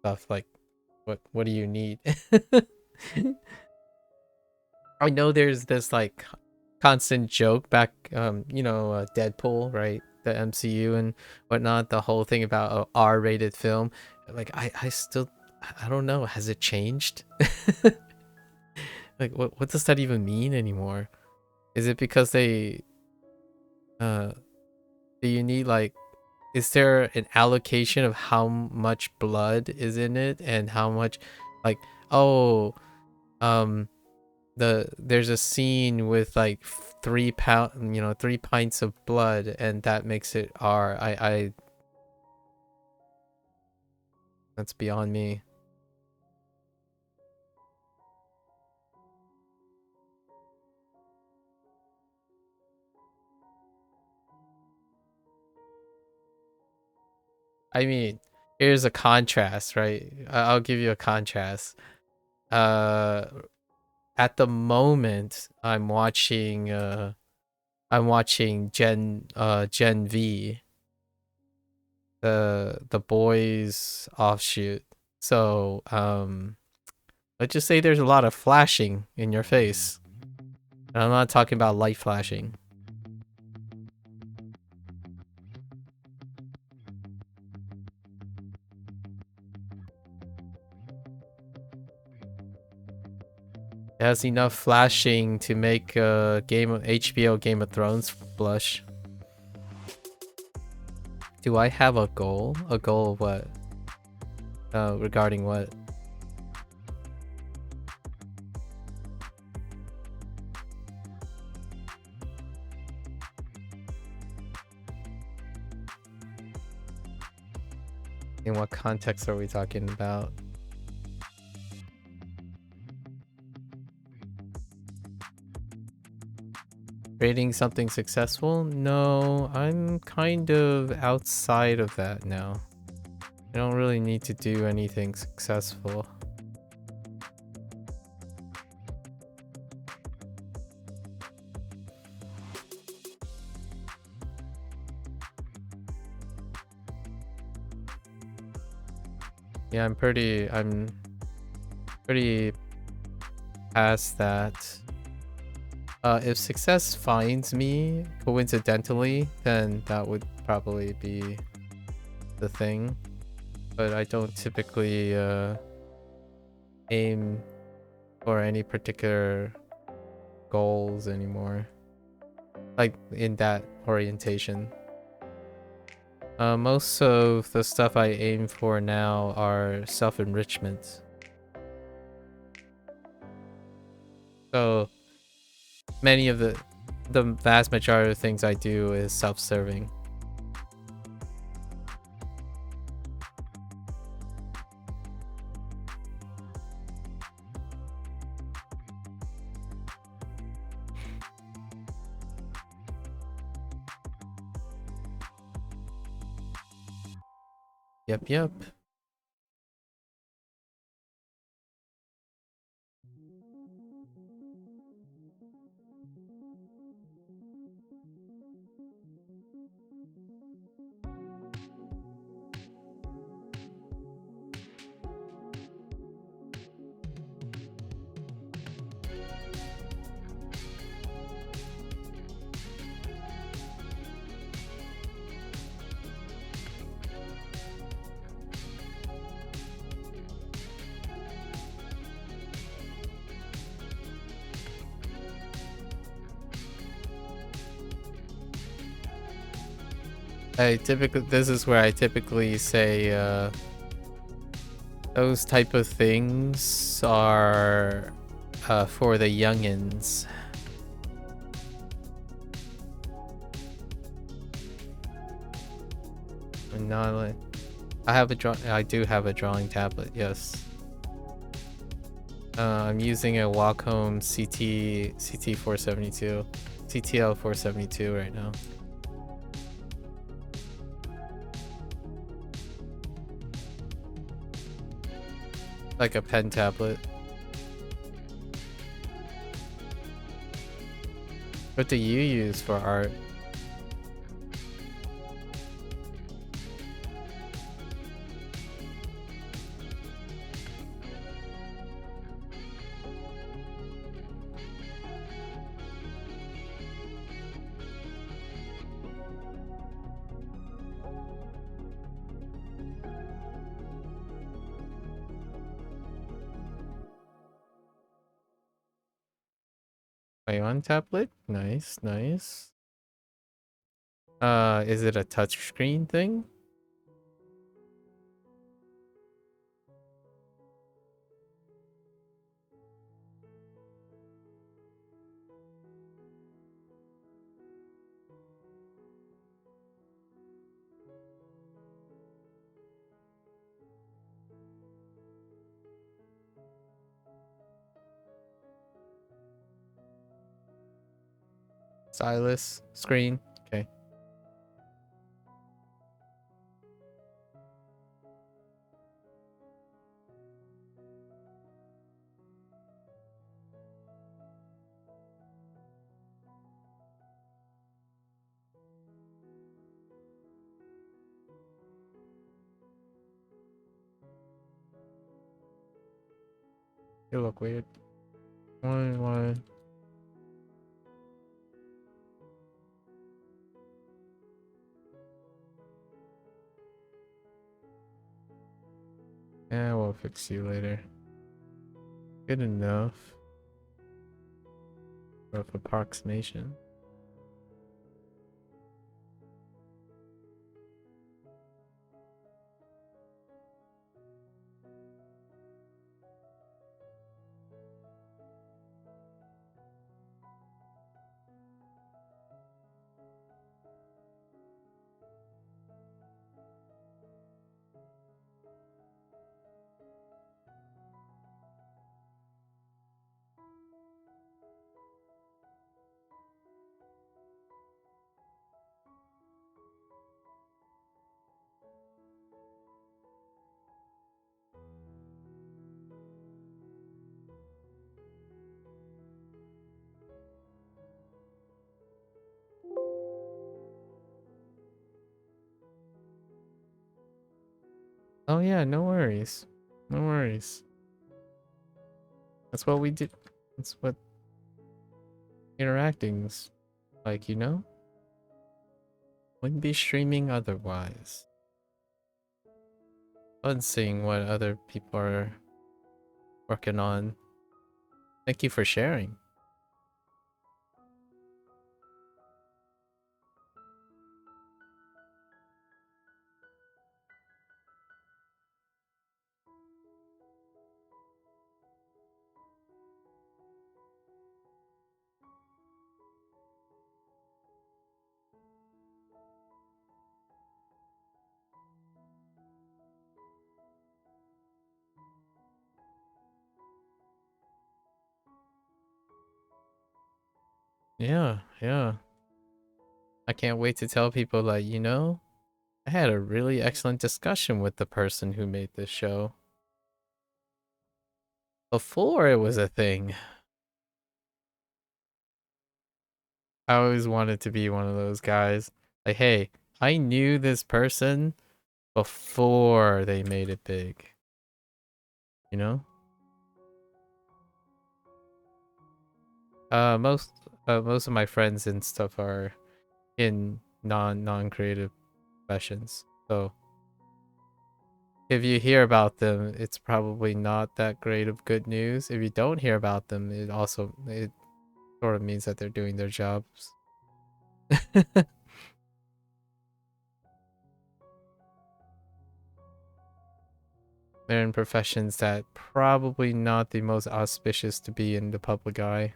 stuff. Like, what do you need? I know there's this like constant joke back, Deadpool, right? The MCU and whatnot. The whole thing about a R-rated film. Like, I still, I don't know. Has it changed? Like, what does that even mean anymore? Is it because they, do you need like, is there an allocation of how much blood is in it and how much, like, oh, there's a scene with like 3 pints of blood and that makes it R. That's beyond me. I mean, here's a contrast, right? I'll give you a contrast. At the moment, I'm watching Gen V, the boys offshoot. So let's just say there's a lot of flashing in your face. And I'm not talking about light flashing. It has enough flashing to make HBO Game of Thrones blush. Do I have a goal? A goal of what? Regarding what? In what context are we talking about? Creating something successful? No, I'm kind of outside of that now. I don't really need to do anything successful. Yeah, I'm pretty past that. If success finds me coincidentally, then that would probably be the thing, but I don't typically aim for any particular goals anymore, like in that orientation. Most of the stuff I aim for now are self-enrichment. So many of the vast majority of things I do is self-serving. Yep. This is where I typically say those type of things are for the youngins. And not like I do have a drawing tablet, yes. I'm using a Wacom CT 472 CTL 472 right now. Like a pen tablet. What do you use for art? On tablet? Nice. Is it a touchscreen thing? Stylus, screen, okay. You look weird. Why? Yeah, we'll fix you later. Good enough. Rough approximation. Oh yeah, no worries. No worries. That's what we did. That's what interacting's like, you know? Wouldn't be streaming otherwise. Fun seeing what other people are working on. Thank you for sharing. Yeah, yeah. I can't wait to tell people that, I had a really excellent discussion with the person who made this show before it was a thing. I always wanted to be one of those guys. Like, hey, I knew this person before they made it big. You know? Most most of my friends and stuff are in non-creative professions. So if you hear about them, it's probably not that great of good news. If you don't hear about them, it sort of means that they're doing their jobs. They're in professions that probably not the most auspicious to be in the public eye.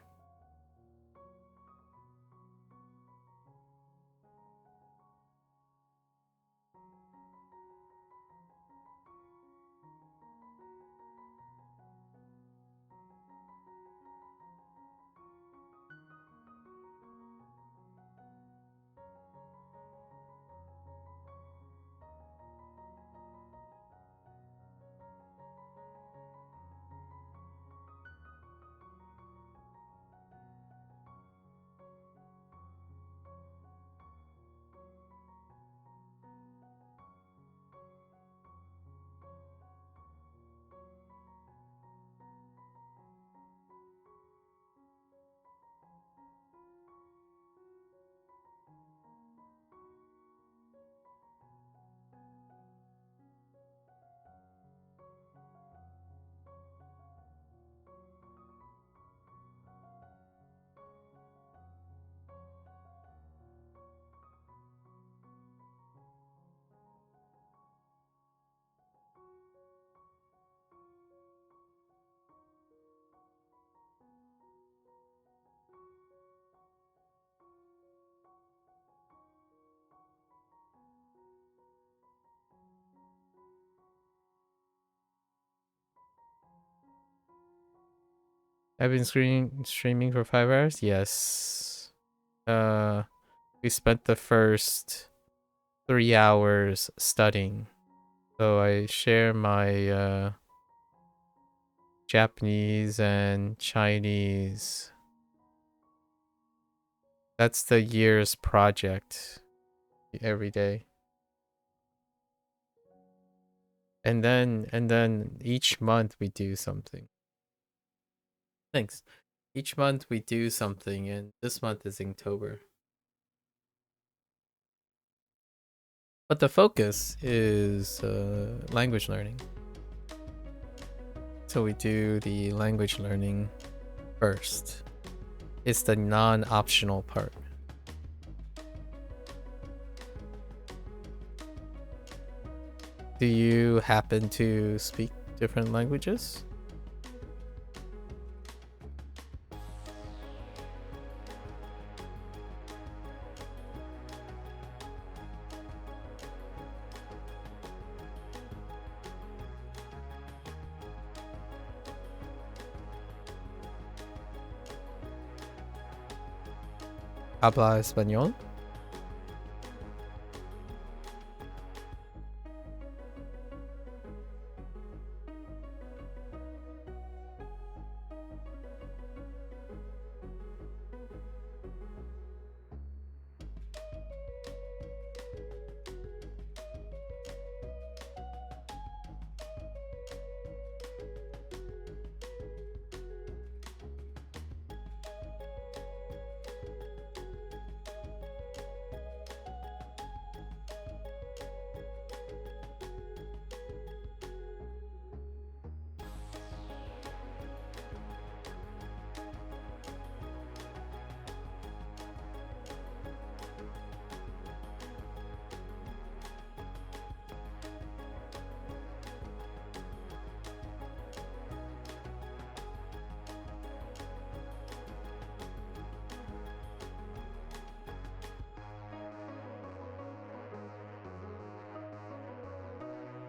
I've been streaming for 5 hours. Yes. Uh, we spent the first 3 hours studying. So I share my Japanese and Chinese. That's the year's project every day. And then each month we do something. Thanks. Each month we do something, and this month is Inktober. But the focus is language learning. So we do the language learning first. It's the non-optional part. Do you happen to speak different languages? Habla español?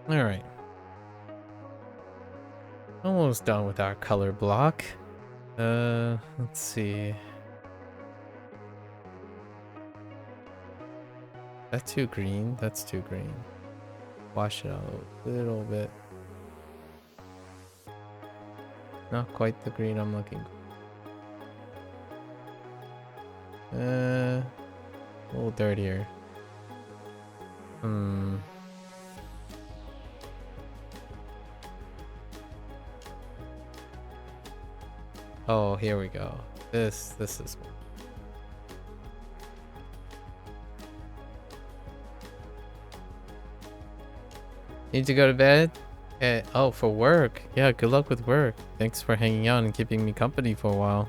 Alright. Almost done with our color block. Let's see. That's too green. That's too green. Wash it out a little bit. Not quite the green I'm looking for. A little dirtier. Oh, here we go. This is one. Need to go to bed? Oh, for work. Yeah, good luck with work. Thanks for hanging out and keeping me company for a while.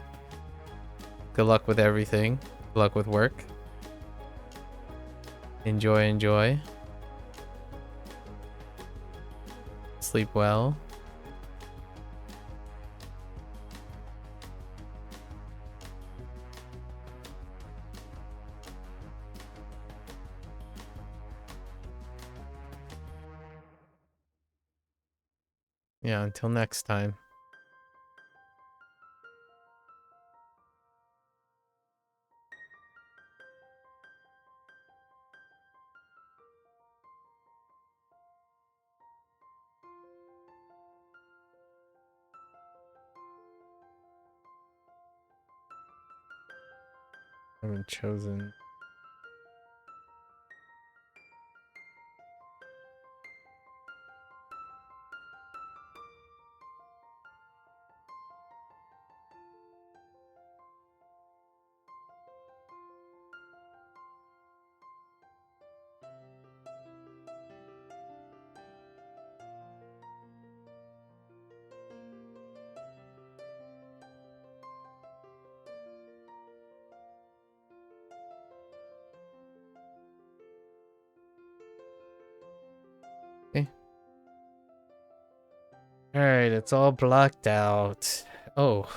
Good luck with everything. Good luck with work. Enjoy, enjoy. Sleep well. Yeah, until next time. I haven't chosen. Okay. Alright, it's all blocked out. Oh,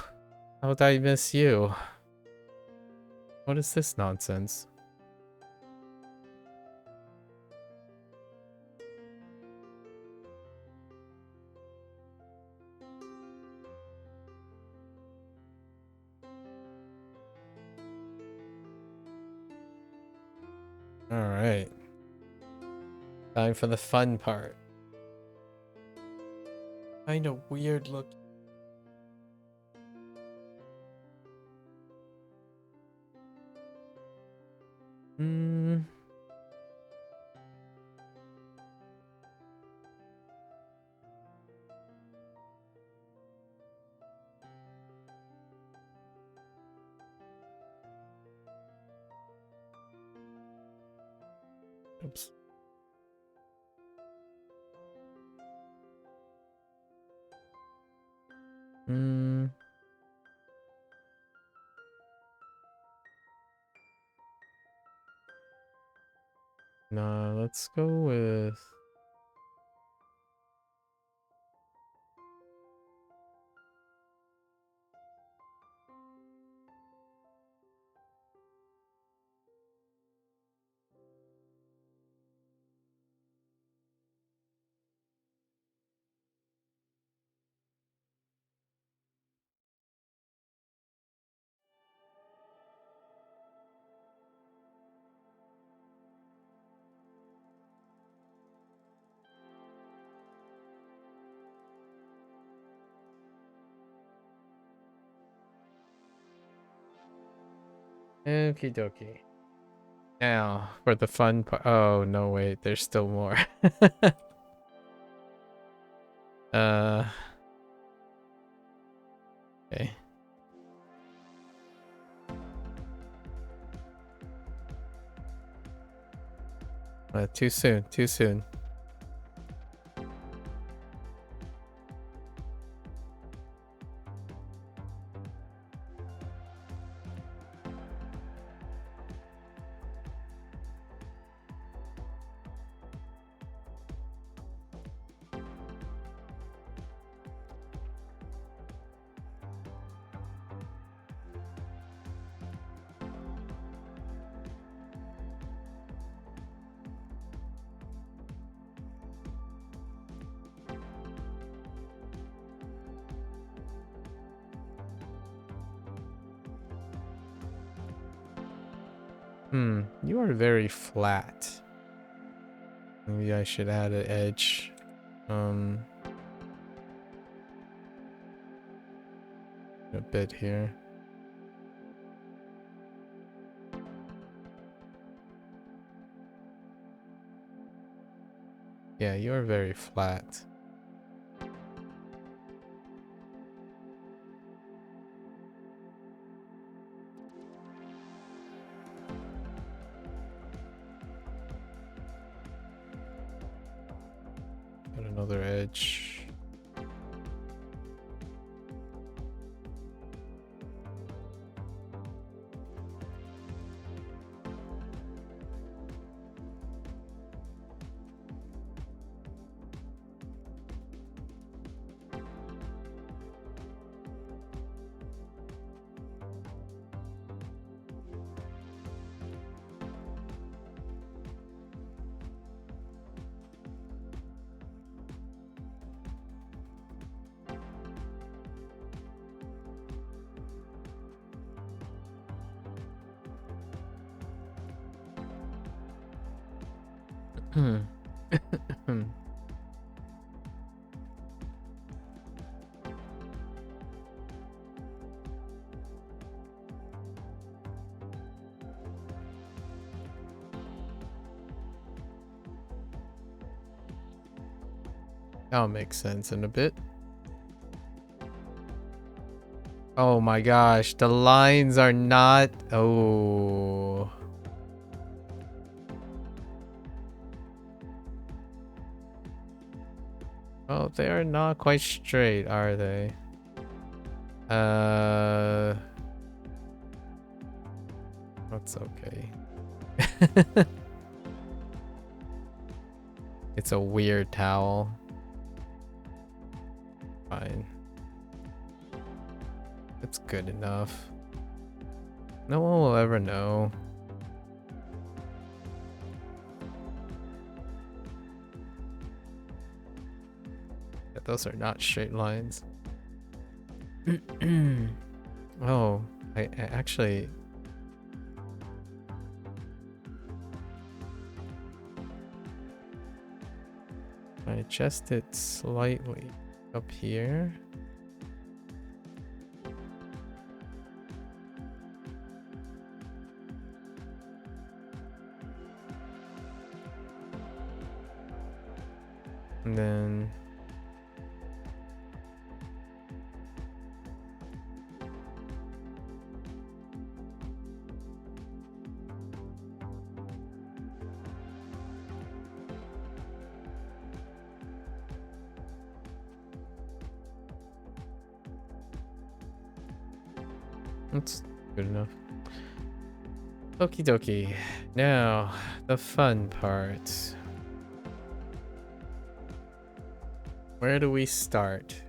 how did I miss you? What is this nonsense? Alright. Time for the fun part. Kinda weird look. Oops. Nah, let's go with... Okie dokie. Now, for the fun part. Oh, no, wait. There's still more. Okay. Too soon. Too soon. You are very flat. Maybe I should add an edge. A bit here. Yeah, you're very flat. Got another edge. That'll make sense in a bit. Oh my gosh, the lines are not... Oh. Oh, they are not quite straight, are they? That's okay. It's a weird towel. Fine. It's good enough. No one will ever know. That those are not straight lines. Oh, I actually... I adjust it slightly up here. And then that's good enough. Okie dokie. Now, the fun part. Where do we start?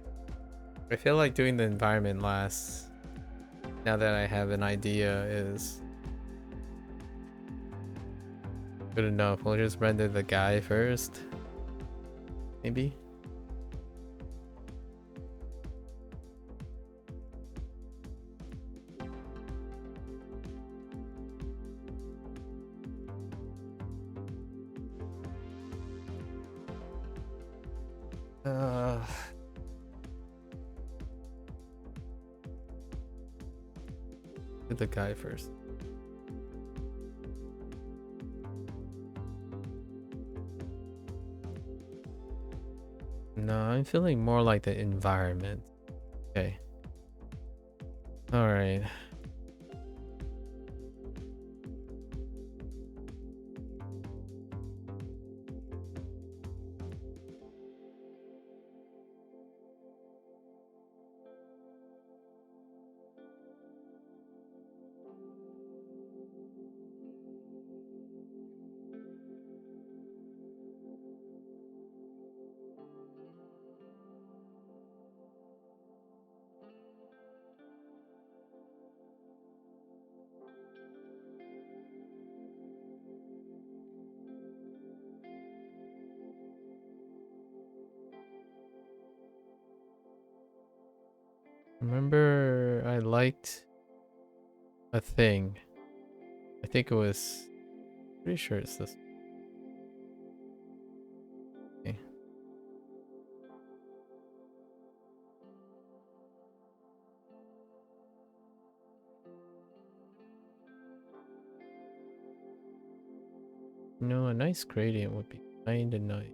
I feel like doing the environment last, now that I have an idea, is good enough. We'll just render the guy first. Maybe? Do the guy first. No, I'm feeling more like the environment. Okay. All right. Remember, I liked a thing. I think it was, pretty sure it's this. Okay. No, a nice gradient would be kind of nice.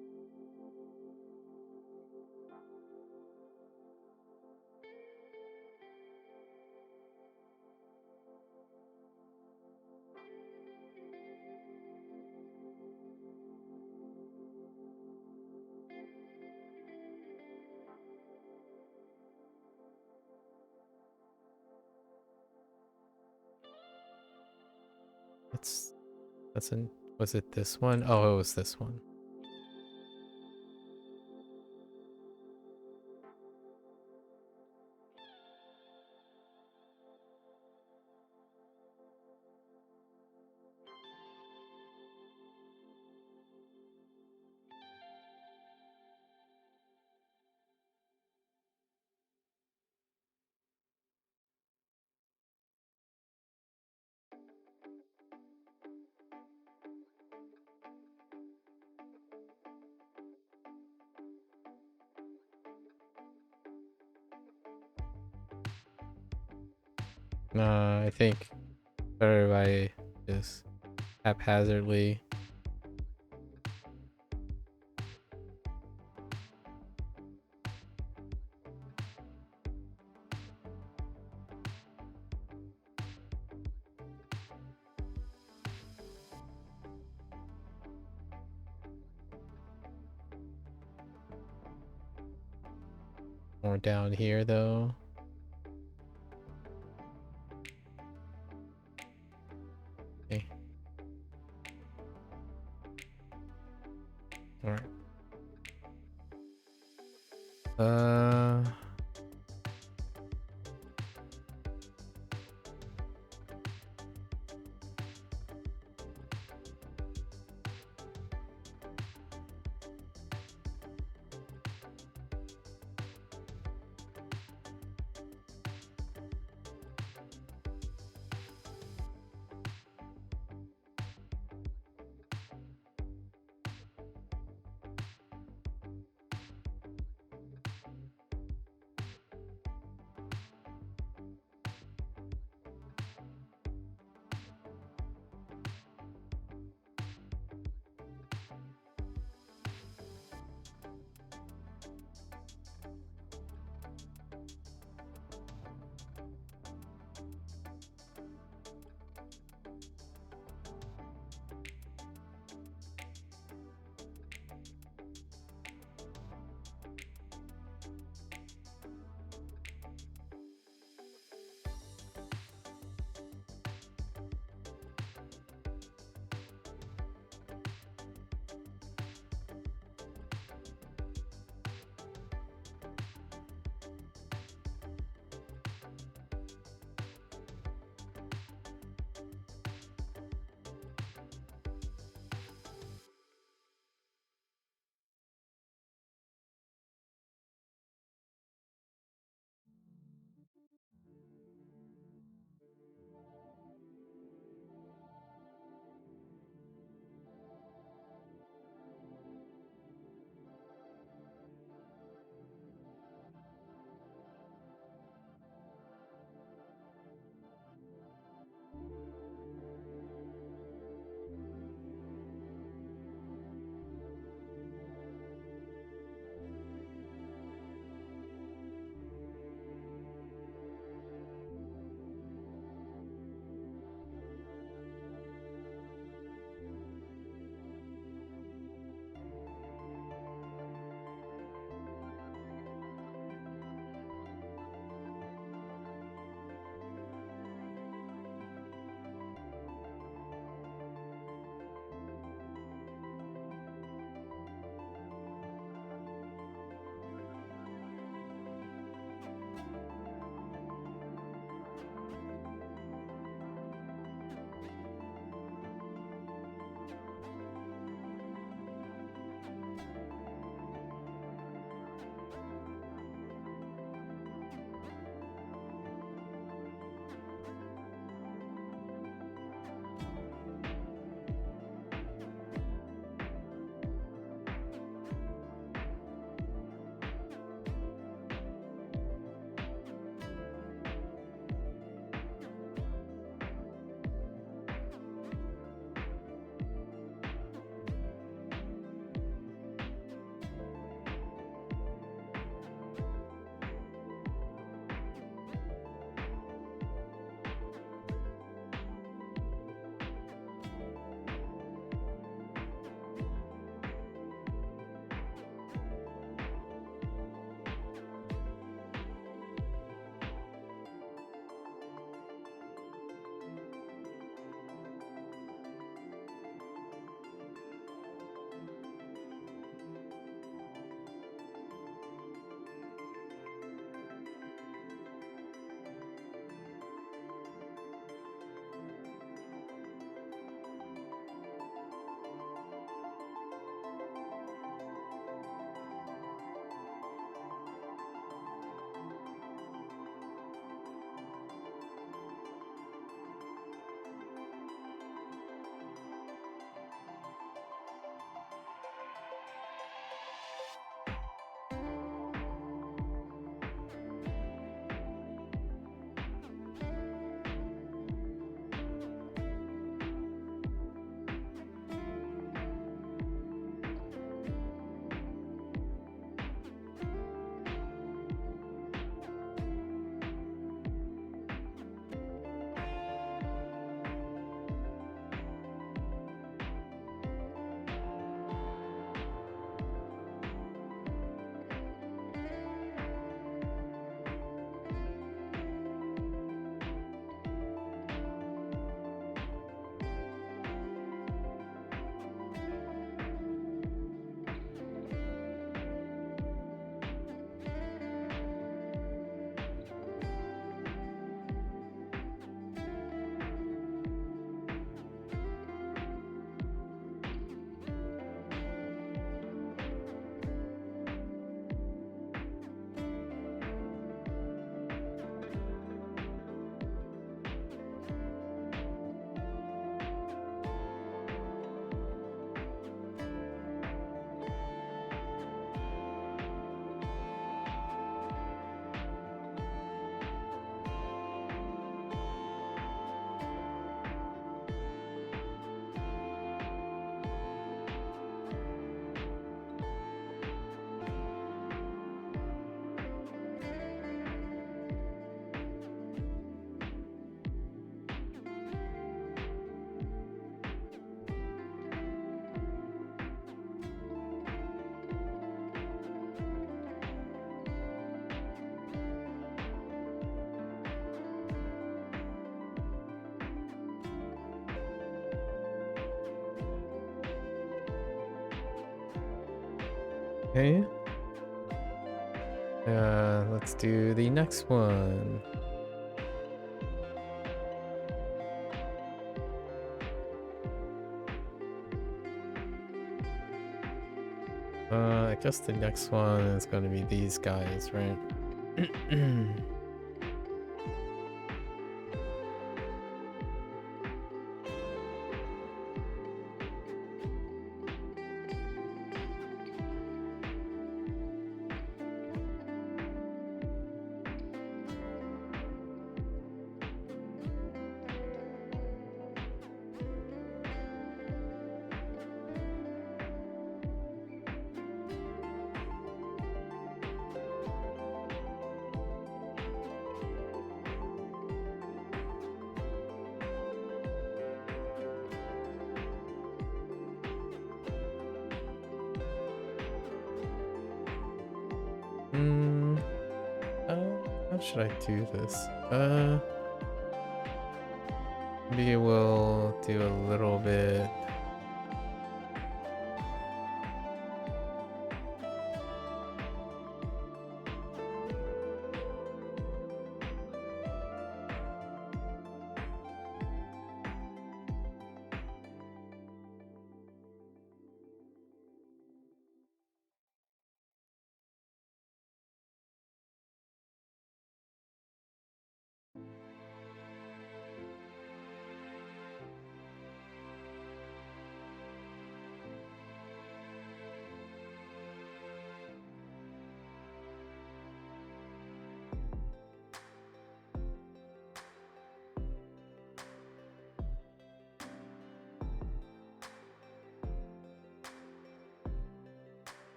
That's an, was it this one? Oh, it was this one. I think better if I just haphazardly. More down here though. Okay. Alright. Okay. Let's do the next one. I guess the next one is going to be these guys, right? Hmm. How should I do this? Maybe we'll do a little bit.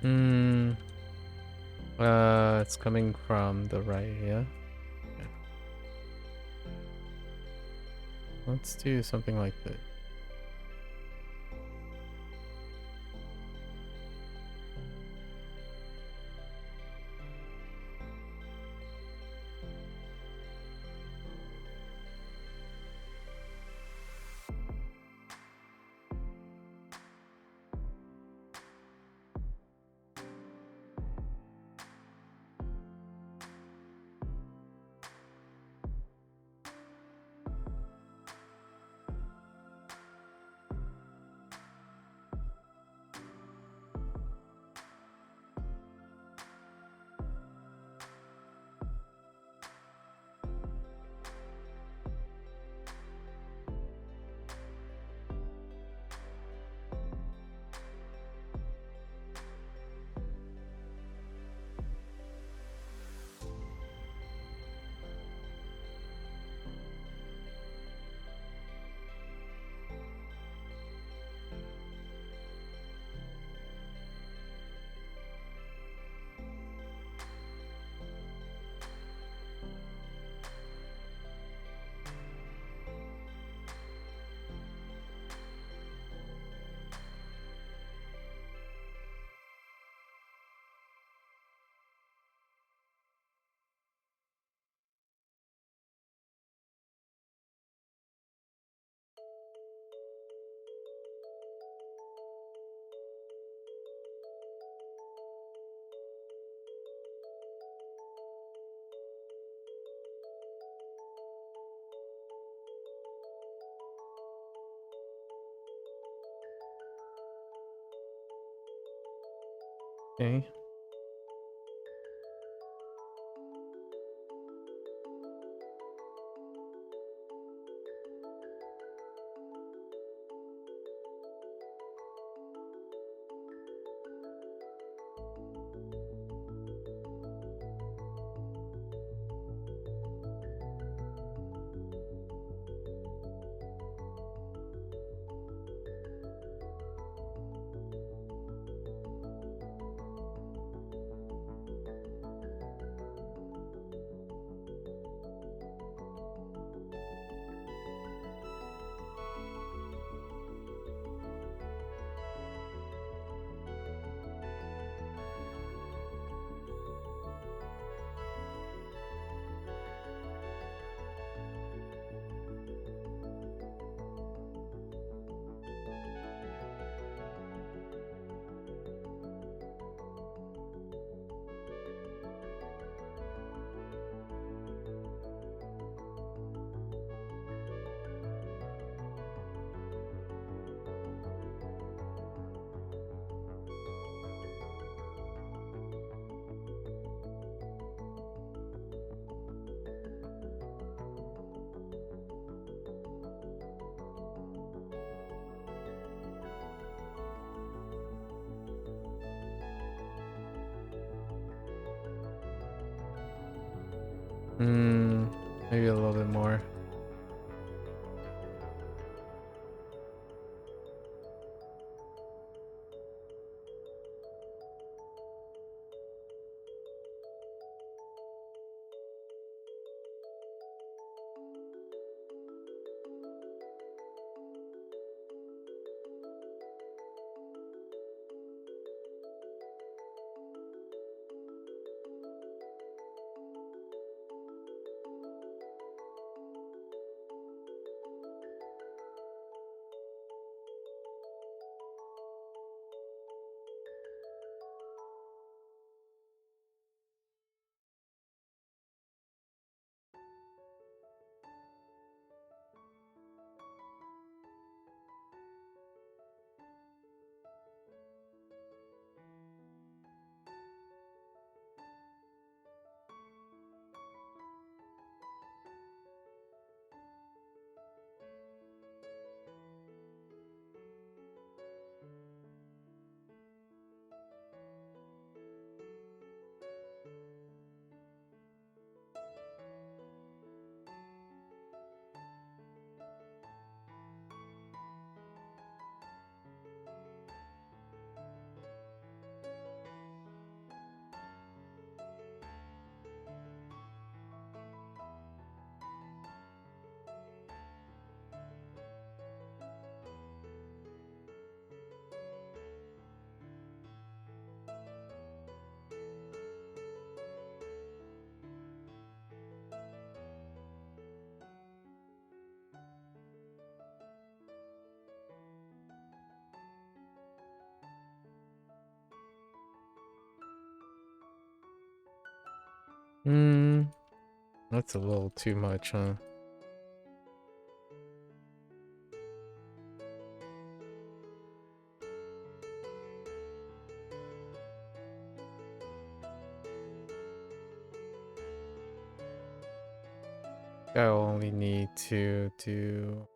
Hmm. It's coming from the right, yeah? Okay. Let's do something like this. Okay. Maybe a little bit more. That's a little too much, huh? I'll only need to do...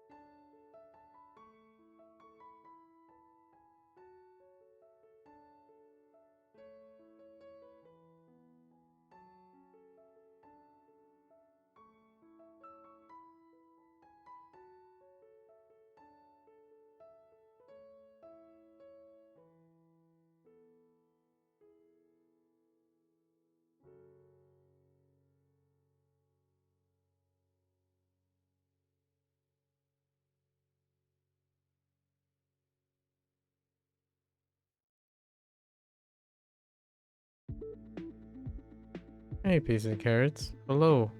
Hey, peas and carrots. Hello.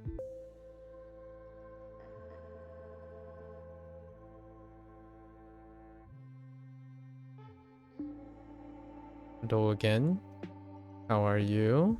Hello again. How are you?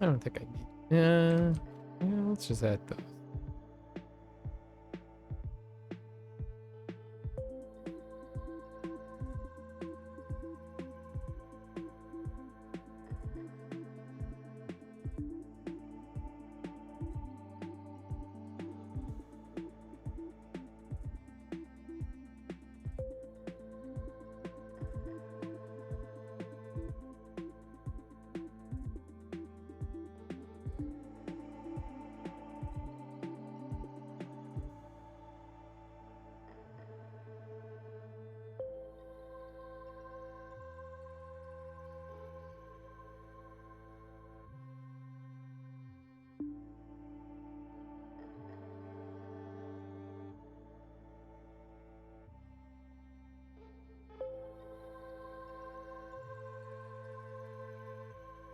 I don't think I need... Yeah, Let's just add those.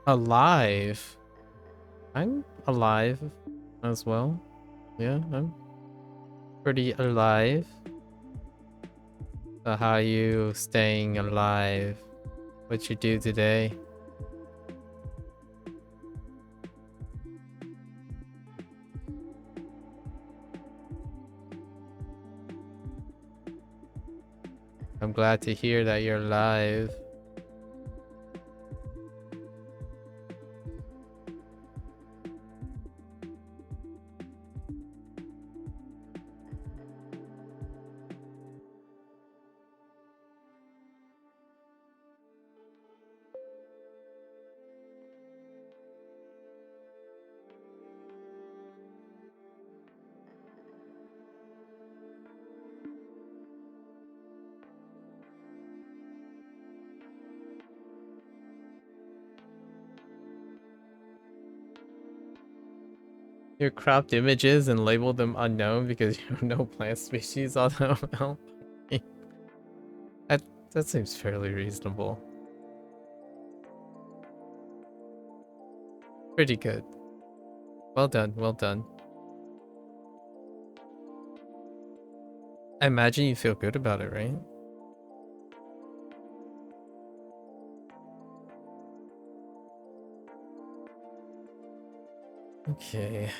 Alive. I'm alive as well. Yeah, I'm pretty alive. So how are you staying alive? What you do today? I'm glad to hear that you're alive. You cropped images and labeled them unknown because you have no plant species on them. that that seems fairly reasonable. Pretty good. Well done, well done. I imagine you feel good about it, right? Okay.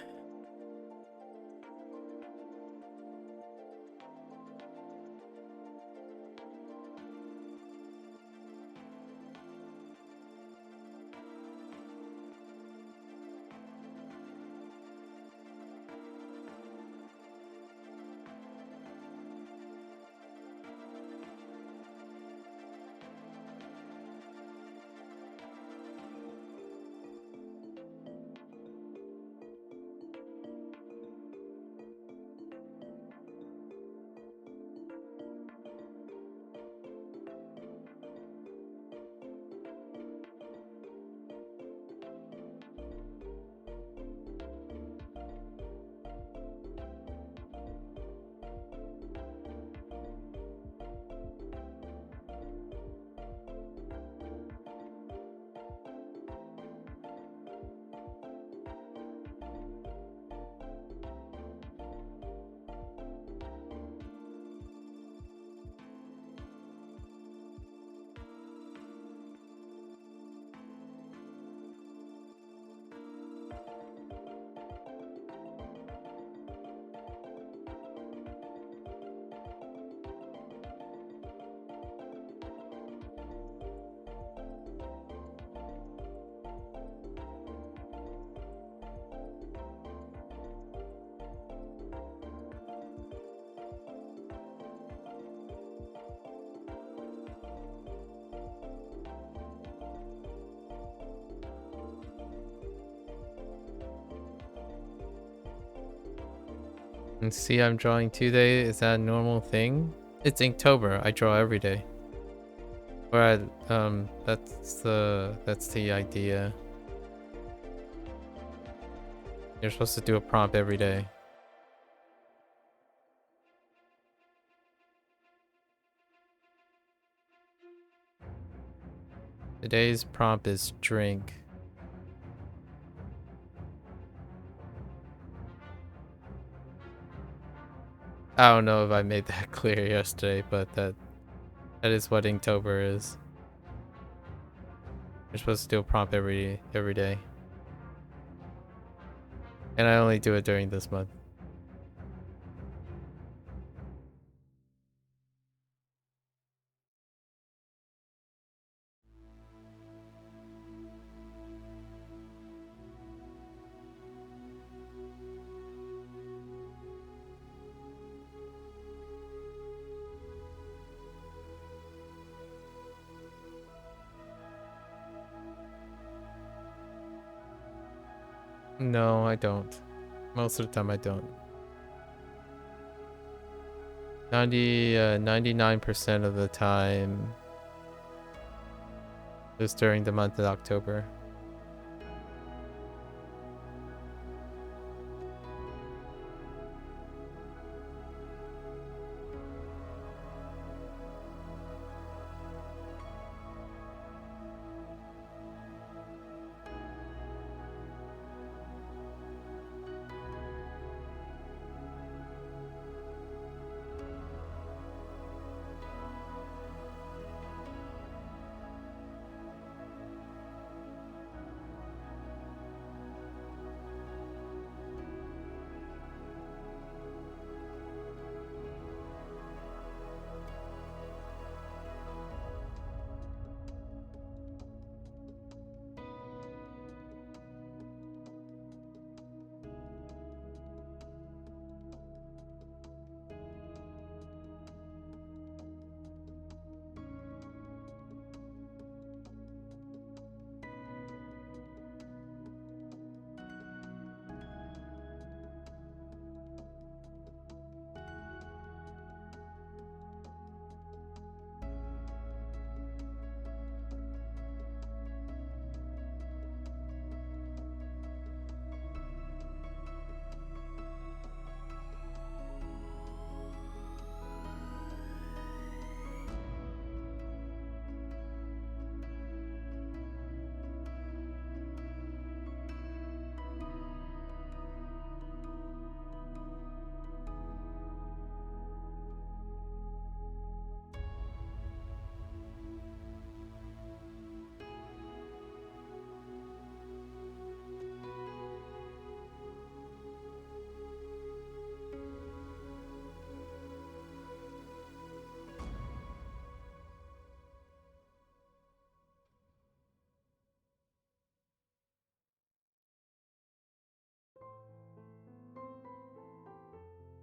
And see, I'm drawing 2 day. Is that a normal thing? It's Inktober. I draw every day. Or that's the idea. You're supposed to do a prompt every day. Today's prompt is drink. I don't know if I made that clear yesterday, but that is what Inktober is. You're supposed to do a prompt every day. And I only do it during this month. No, I don't. Most of the time I don't. 99% of the time is during the month of October.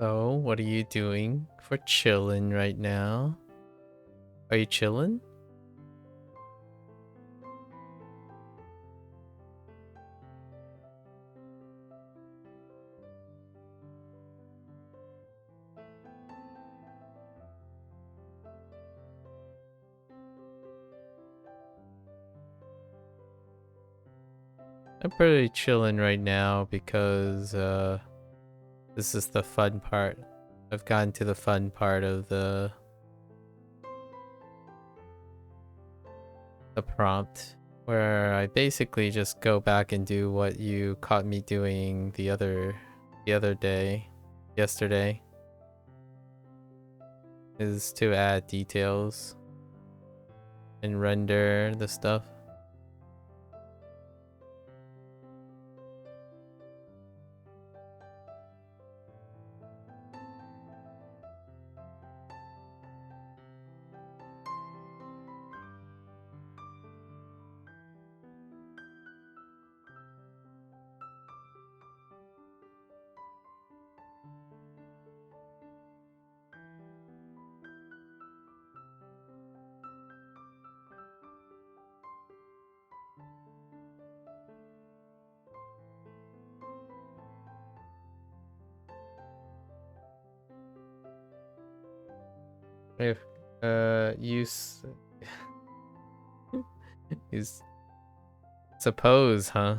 So, what are you doing for chilling right now? Are you chilling? I'm pretty chilling right now because this is the fun part. I've gotten to the fun part of the prompt where I basically just go back and do what you caught me doing the other day, yesterday, is to add details and render the stuff. If you suppose, huh?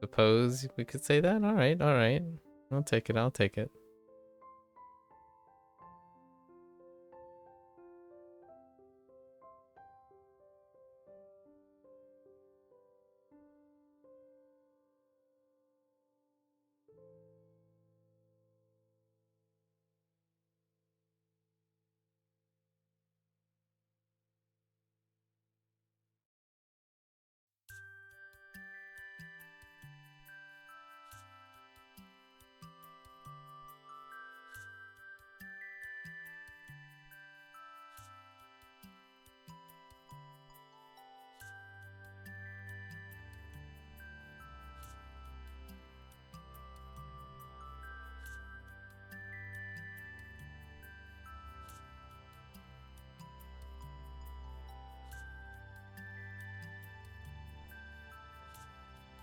Suppose we could say that? Alright, alright. I'll take it, I'll take it.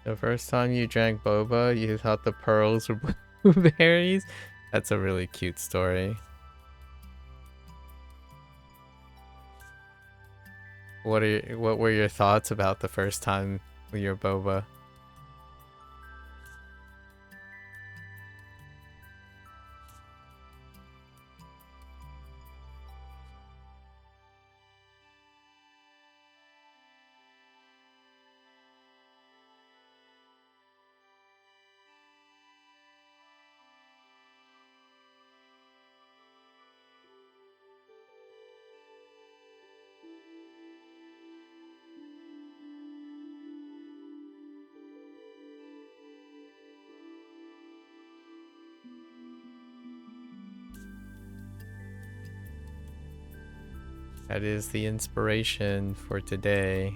The first time you drank boba, you thought the pearls were blueberries? That's a really cute story. What were your thoughts about the first time with your boba? That is the inspiration for today.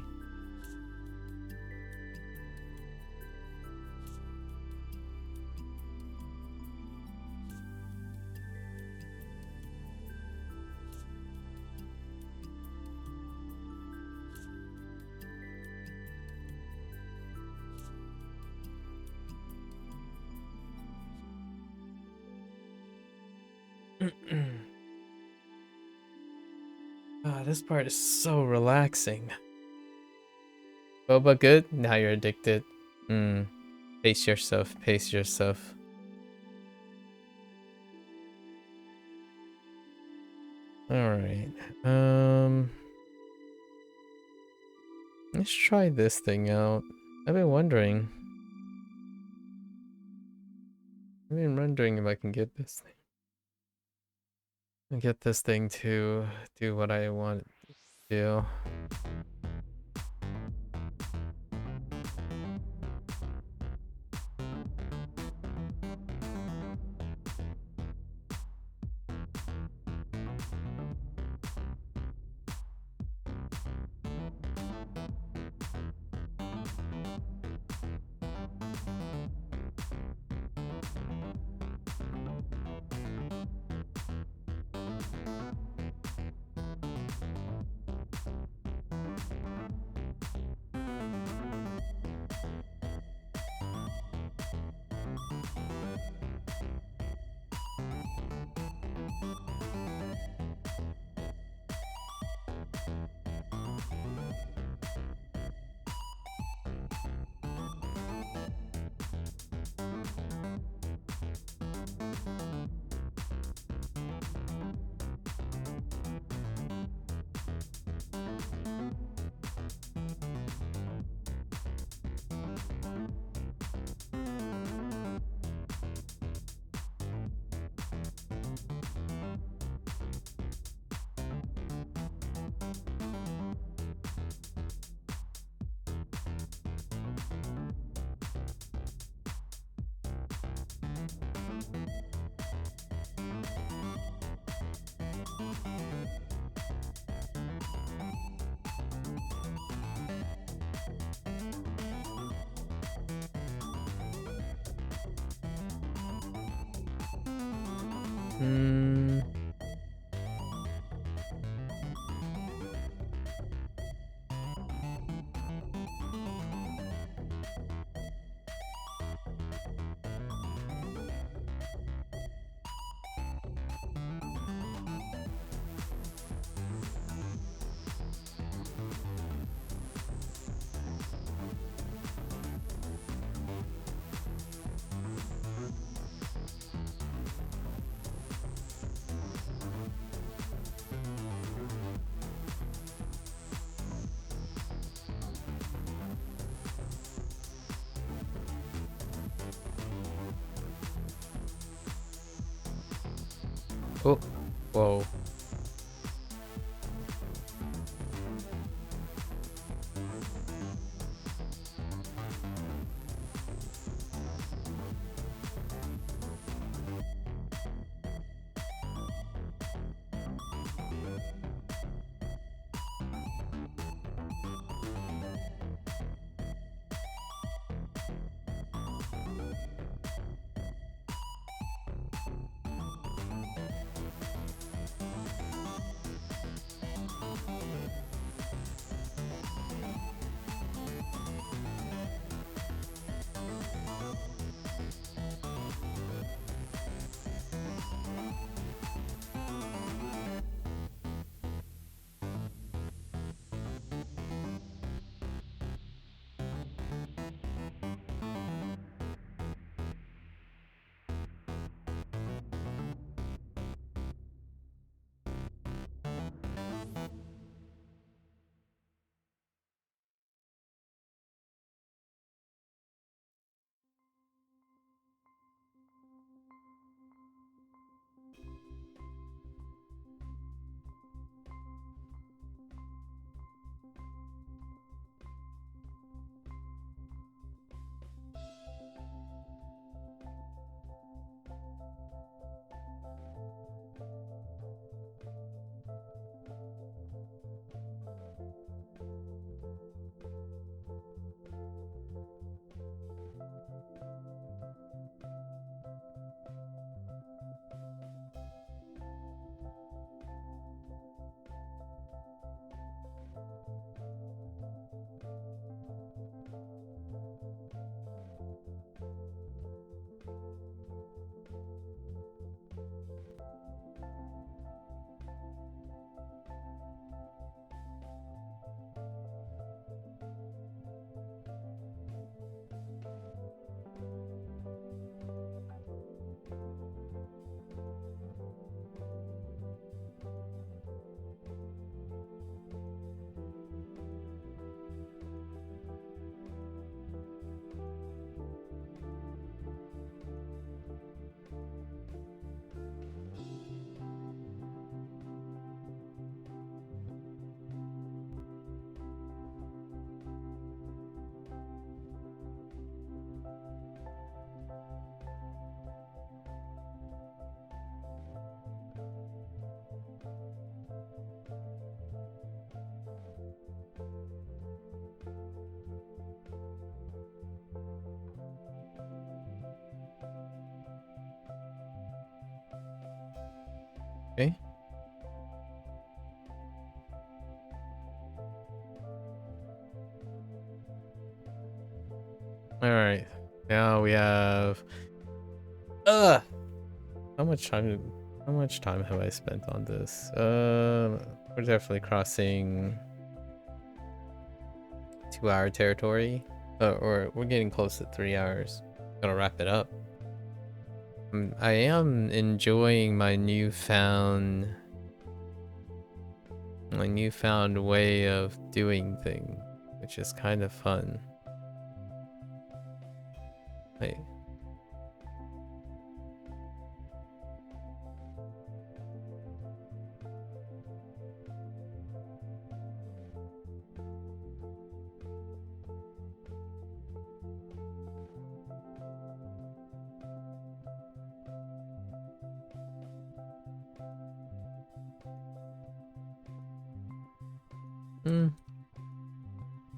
This part is so relaxing. Boba good? Now you're addicted. Pace yourself, pace yourself. Alright. Let's try this thing out. I've been wondering. If I can get this thing. Get this thing to do what I want it to do. Oh, whoa. Okay. All right. Now we have. How much time? How much time have I spent on this? We're definitely crossing 2-hour territory, or we're getting close to 3 hours. Gotta wrap it up. I am enjoying my newfound way of doing things, which is kind of fun. Wait.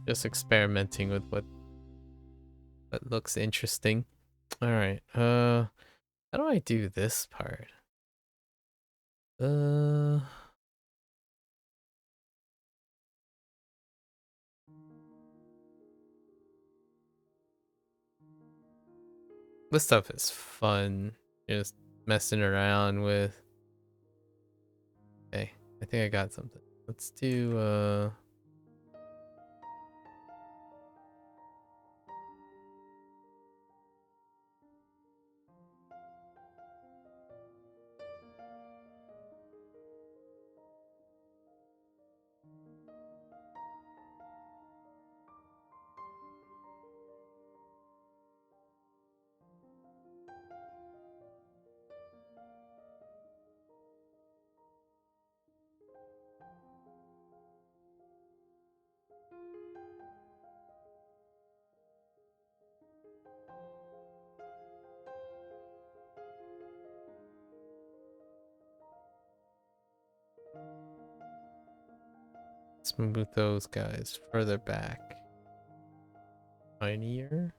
Just experimenting with what looks interesting. All right. How do I do this part? This stuff is fun. Just messing around with. Okay, I think I got something. Let's do let's move those guys further back. Tinier.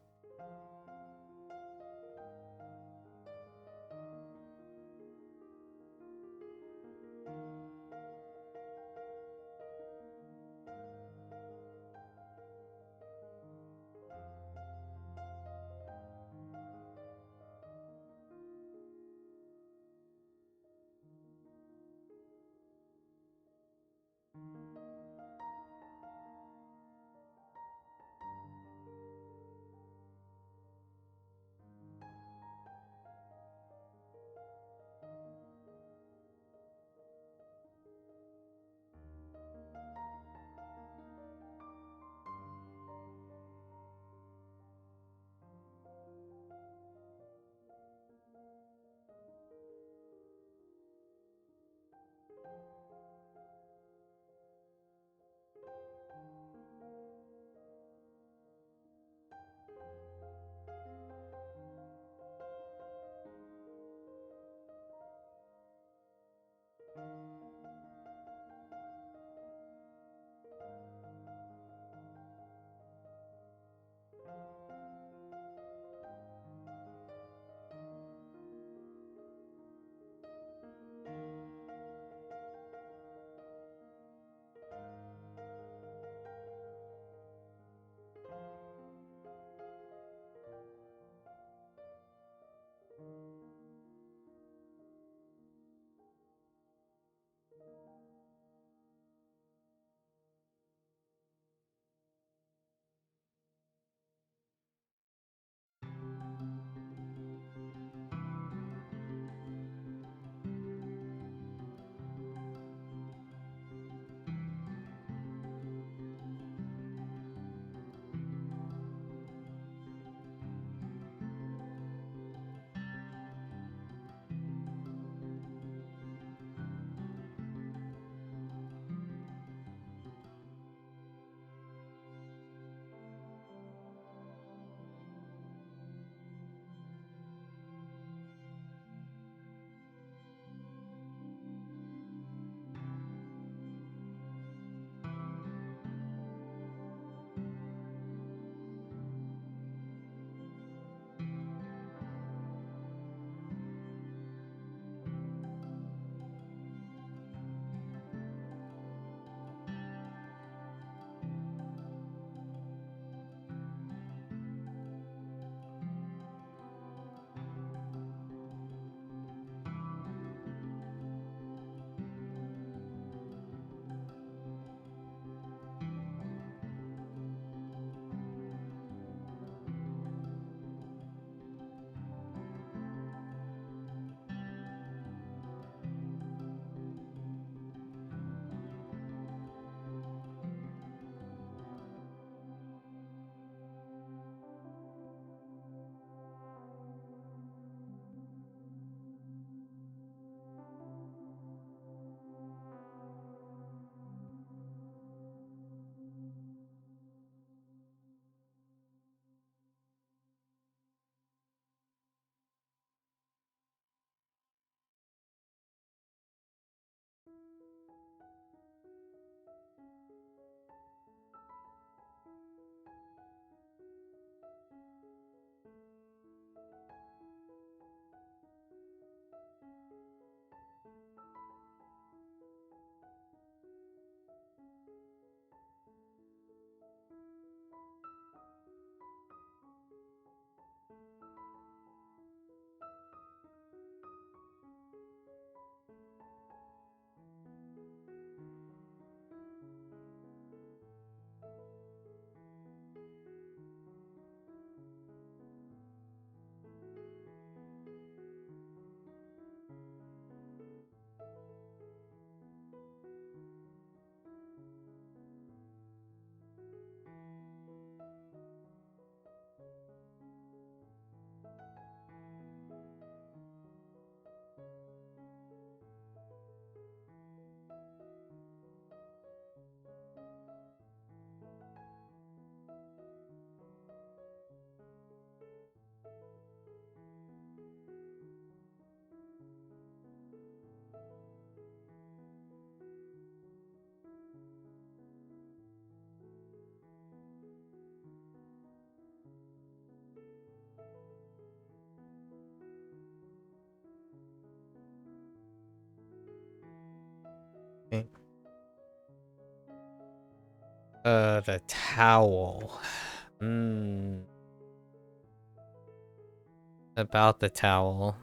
Okay. The towel. About the towel.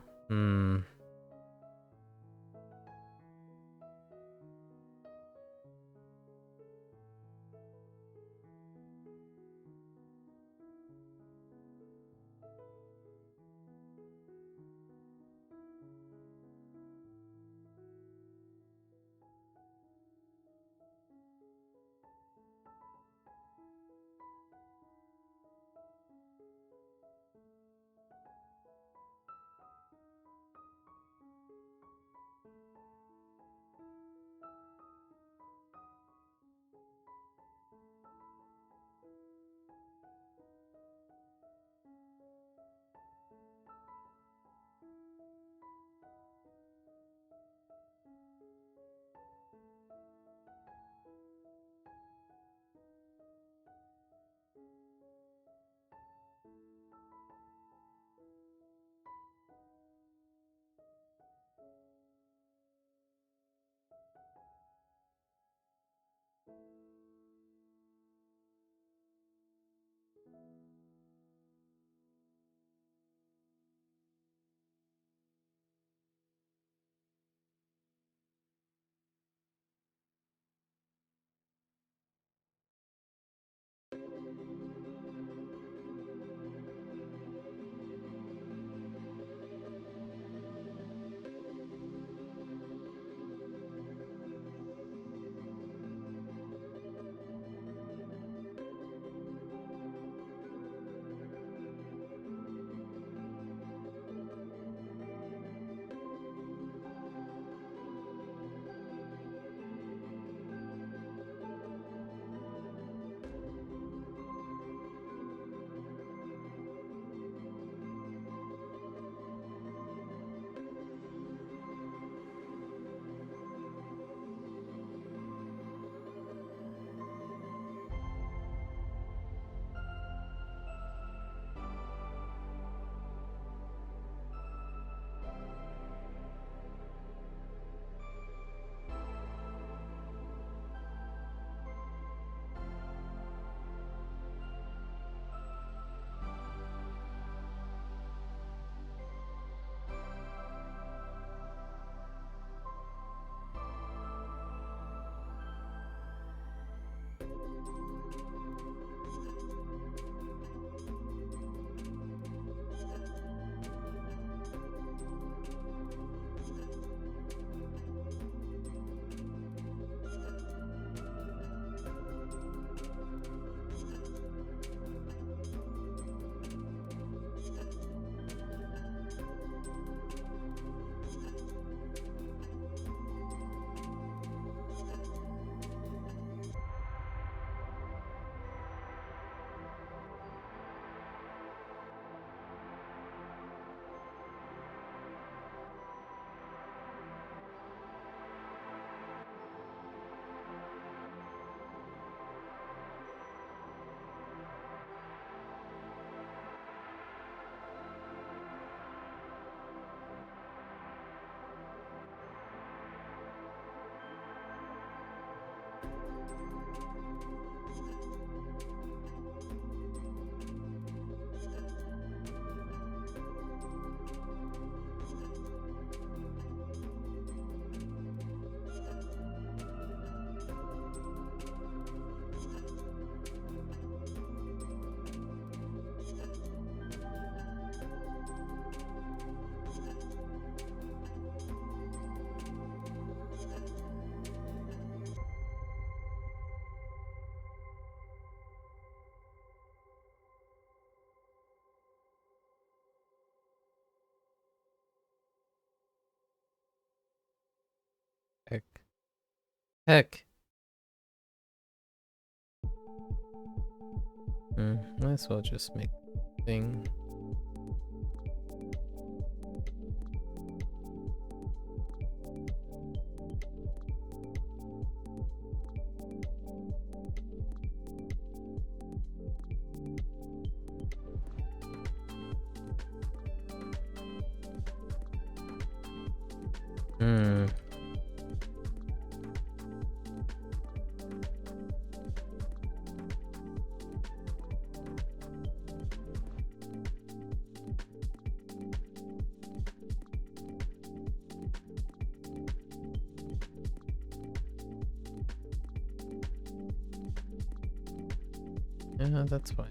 Heck. Heck. Might as well just make thing. Yeah, that's fine.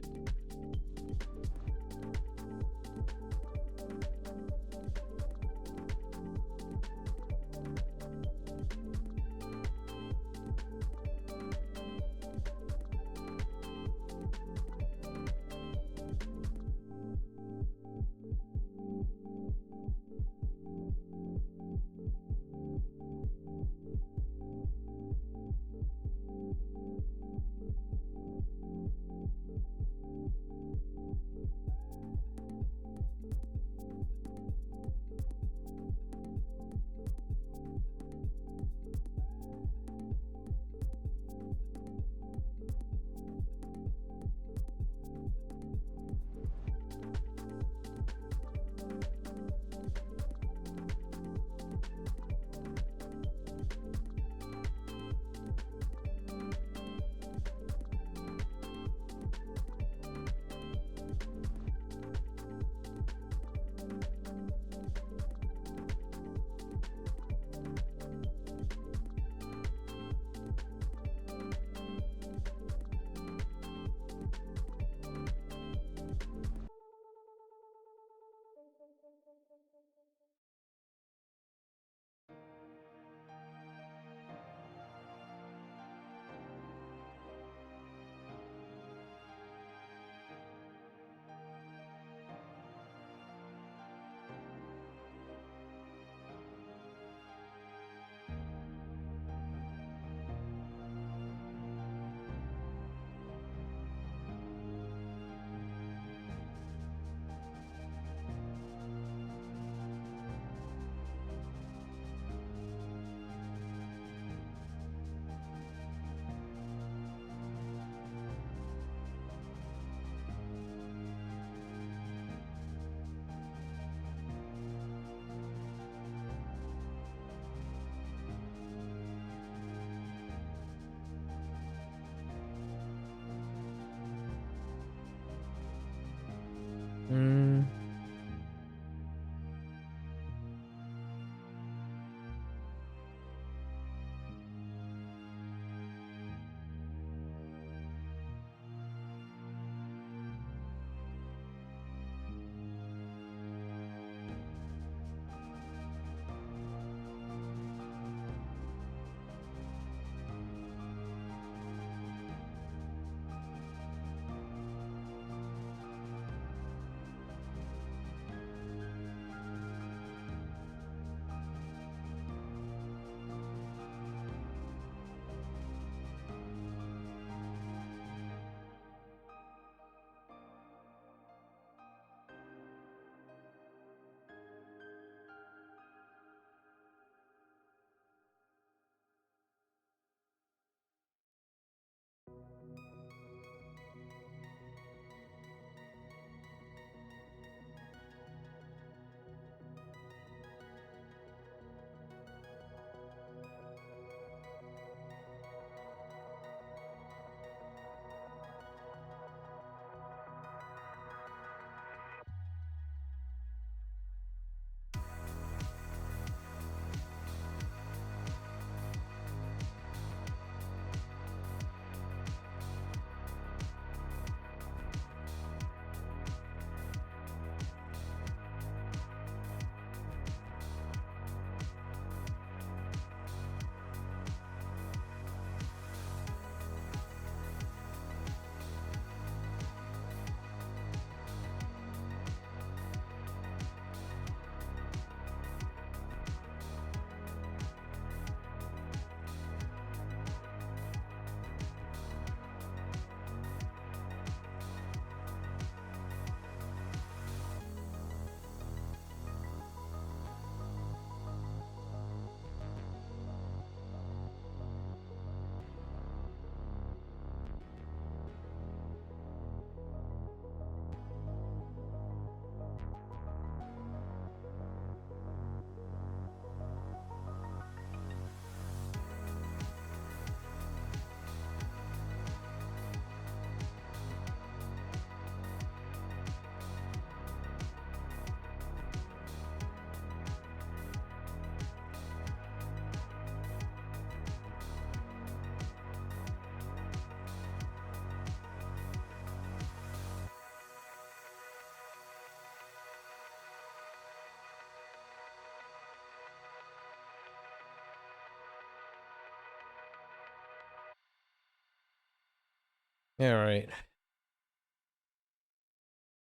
Yeah, right.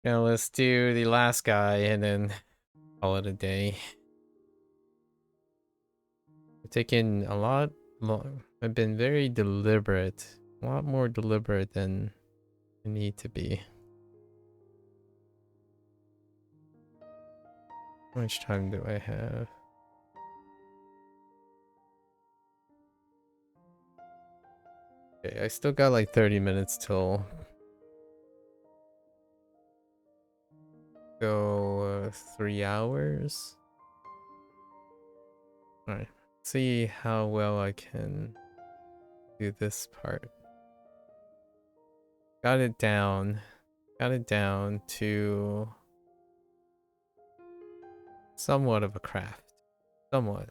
Now let's do the last guy and then call it a day. I've taken a lot long. I've been very deliberate. A lot more deliberate than I need to be. How much time do I have? Okay, I still got like 30 minutes till go 3 hours. Alright, see how well I can do this part. Got it down. Got it down to somewhat of a craft. Somewhat.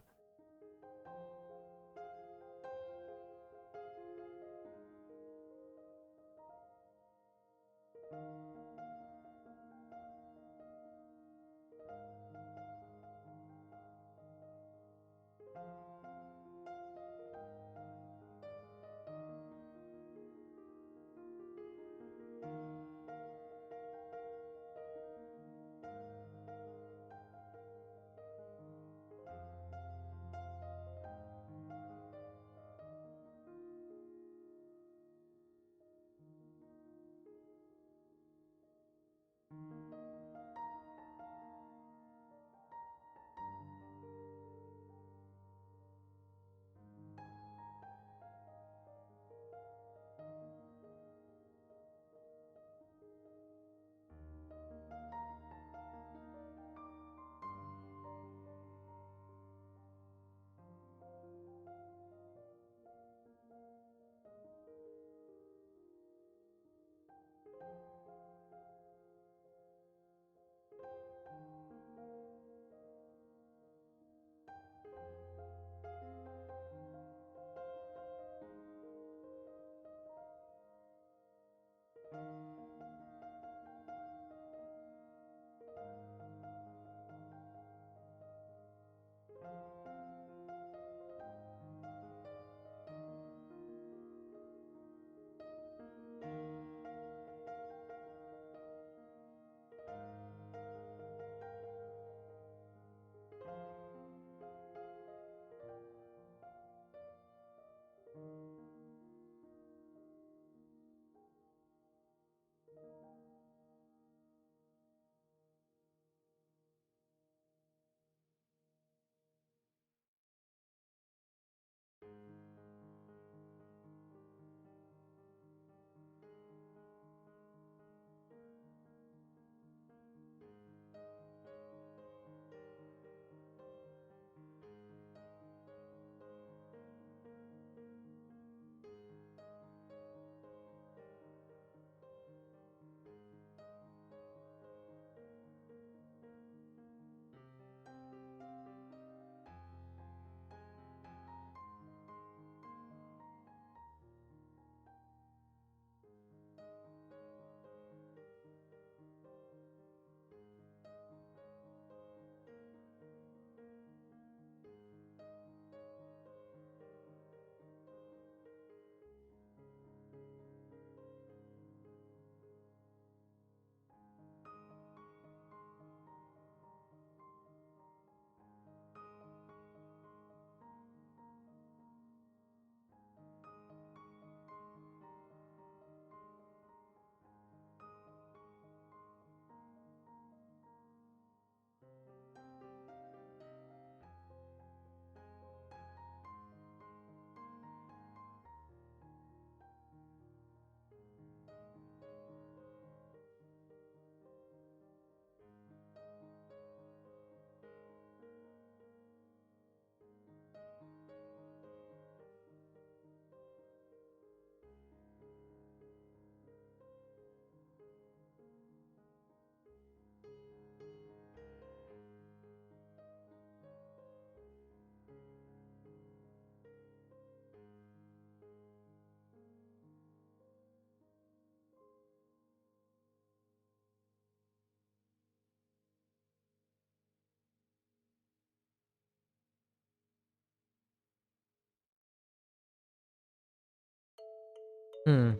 Hmm.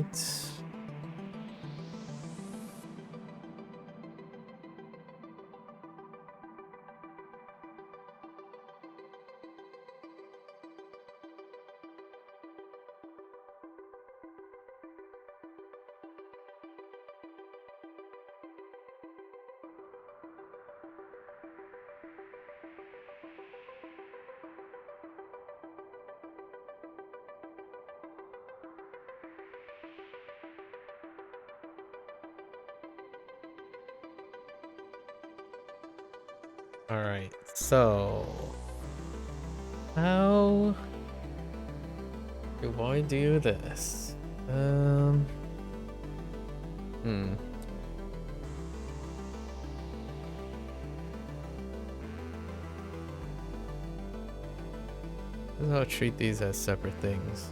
right. All right. So, how do I do this? Hmm. This is how I treat these as separate things.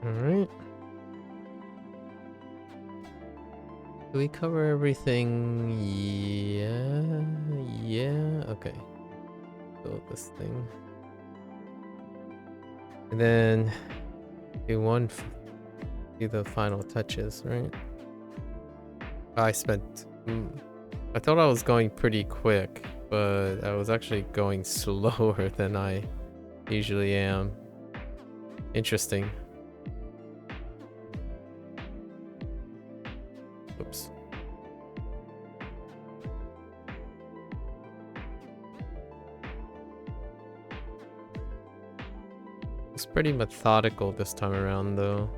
Alright. Do we cover everything? Yeah. Okay. Build this thing. And then do the final touches, right? I spent. I thought I was going pretty quick, but I was actually going slower than I usually am. Interesting. Oops. It's pretty methodical this time around, though.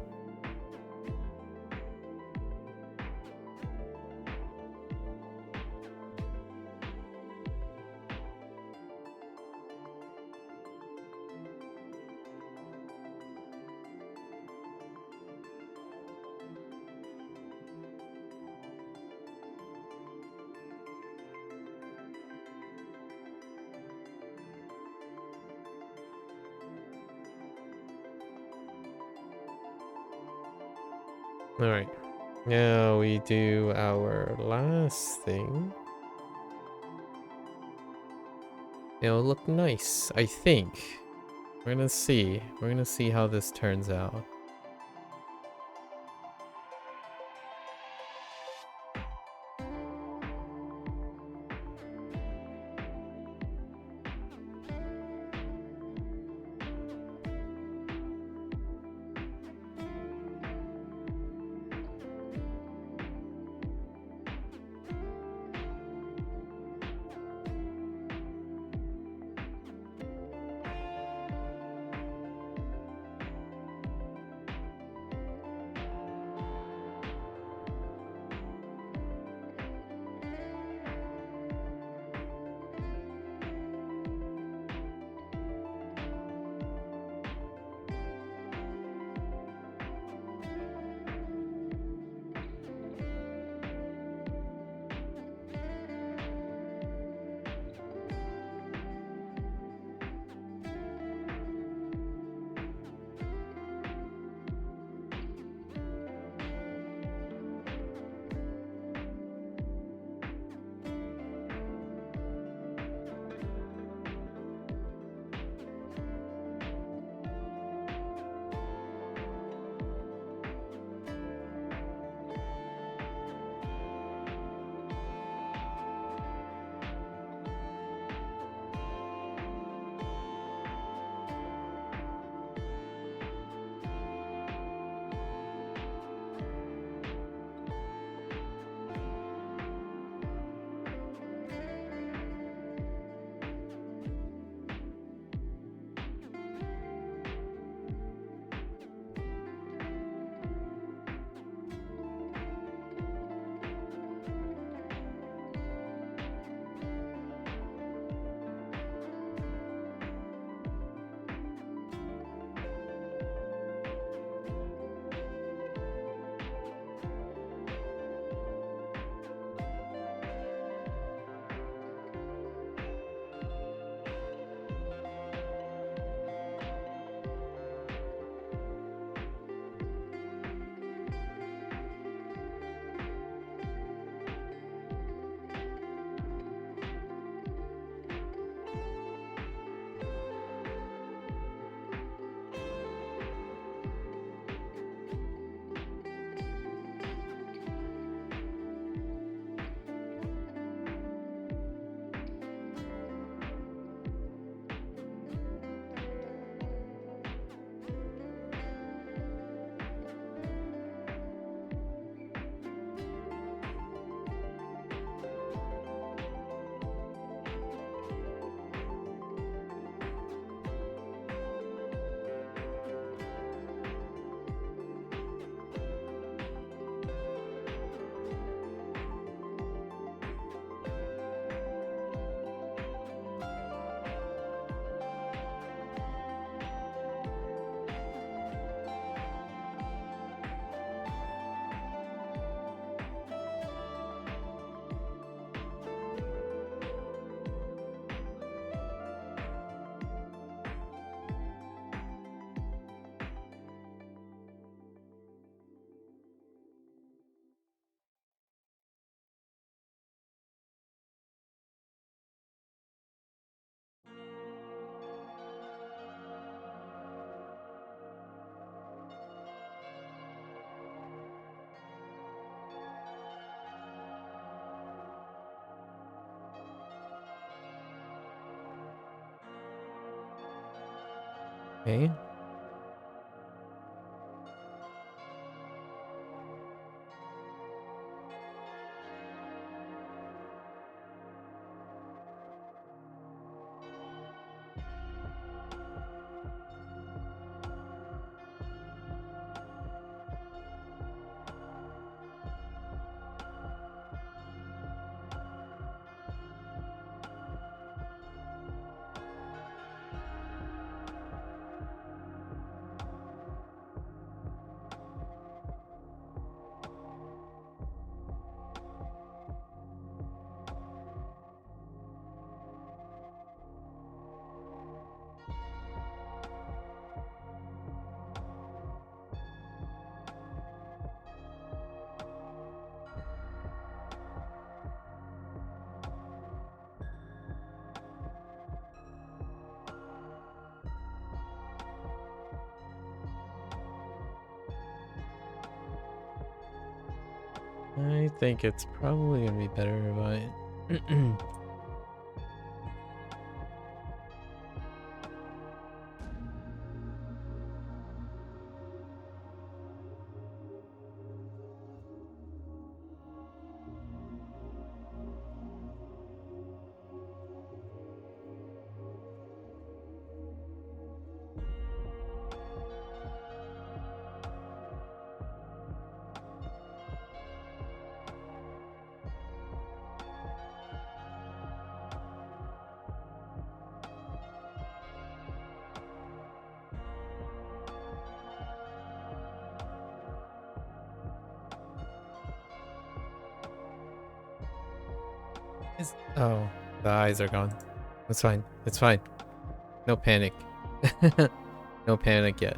Alright. Now we do our last thing. It'll look nice, I think. We're gonna see. We're gonna see how this turns out. Okay. I think it's probably gonna be better if I Oh, the eyes are gone. It's fine. It's fine. No panic. No panic yet.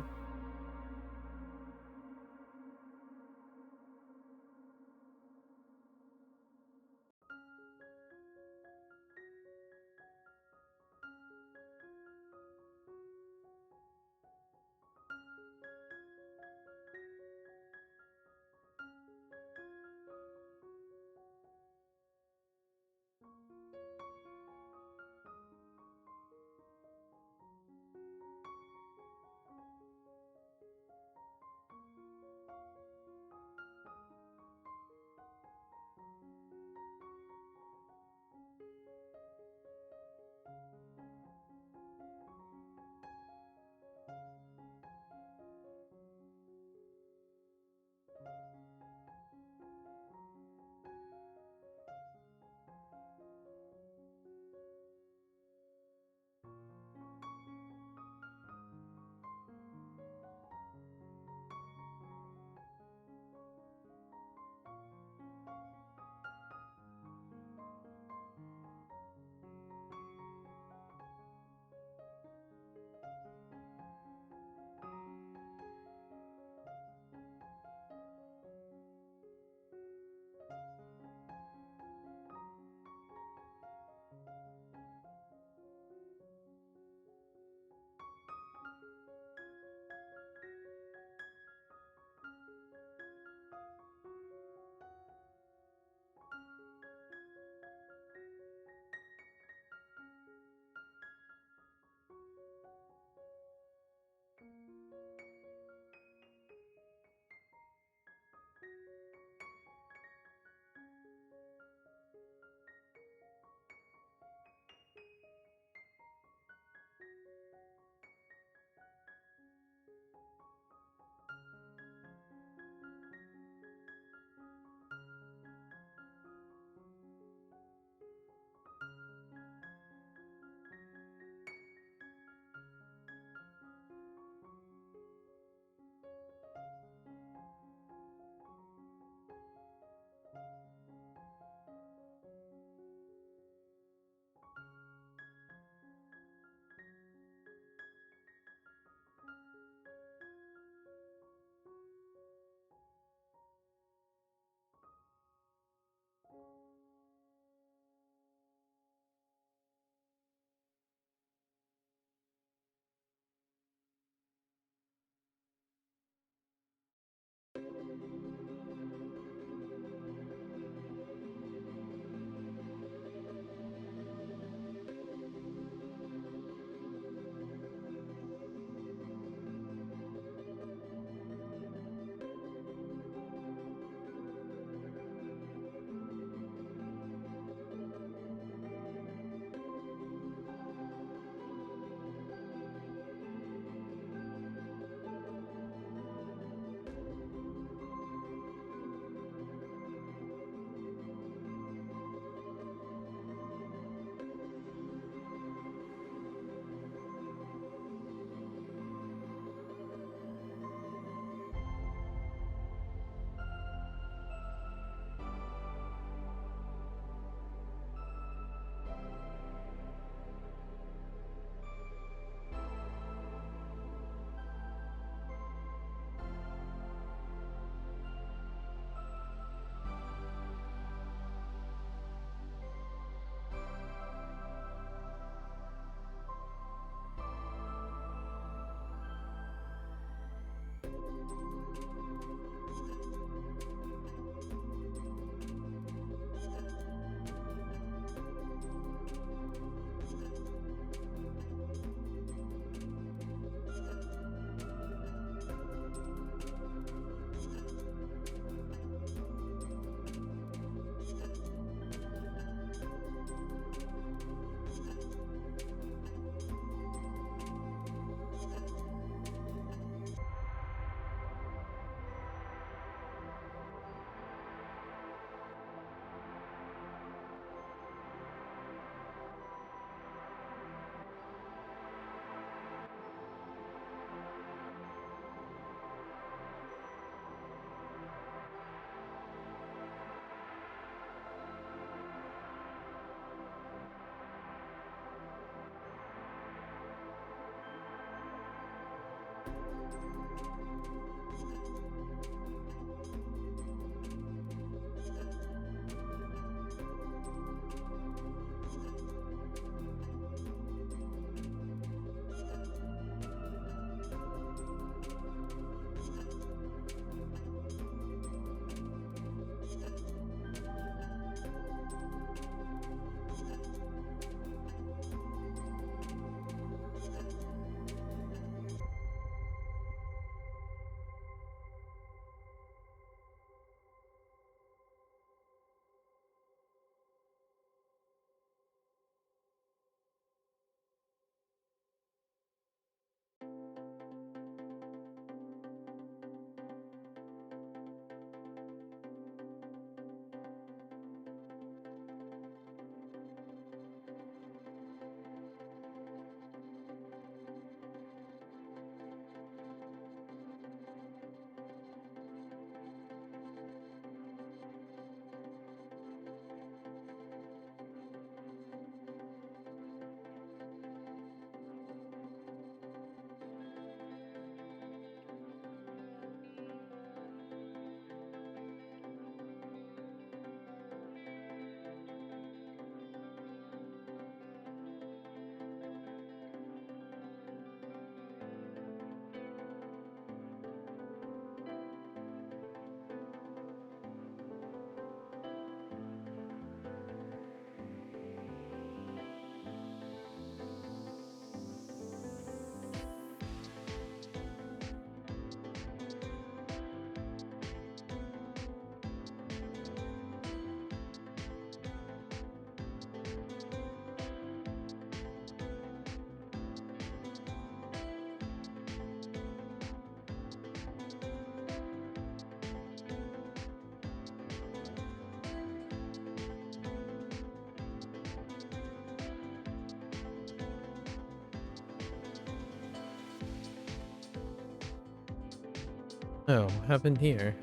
Oh, what happened here?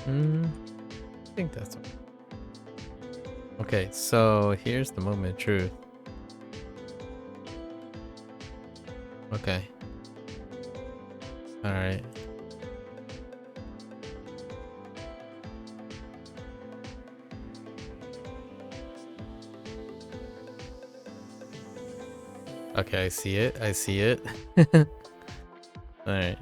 I think that's okay. So here's the moment of truth. Okay. All right. Okay, I see it. I see it. All right.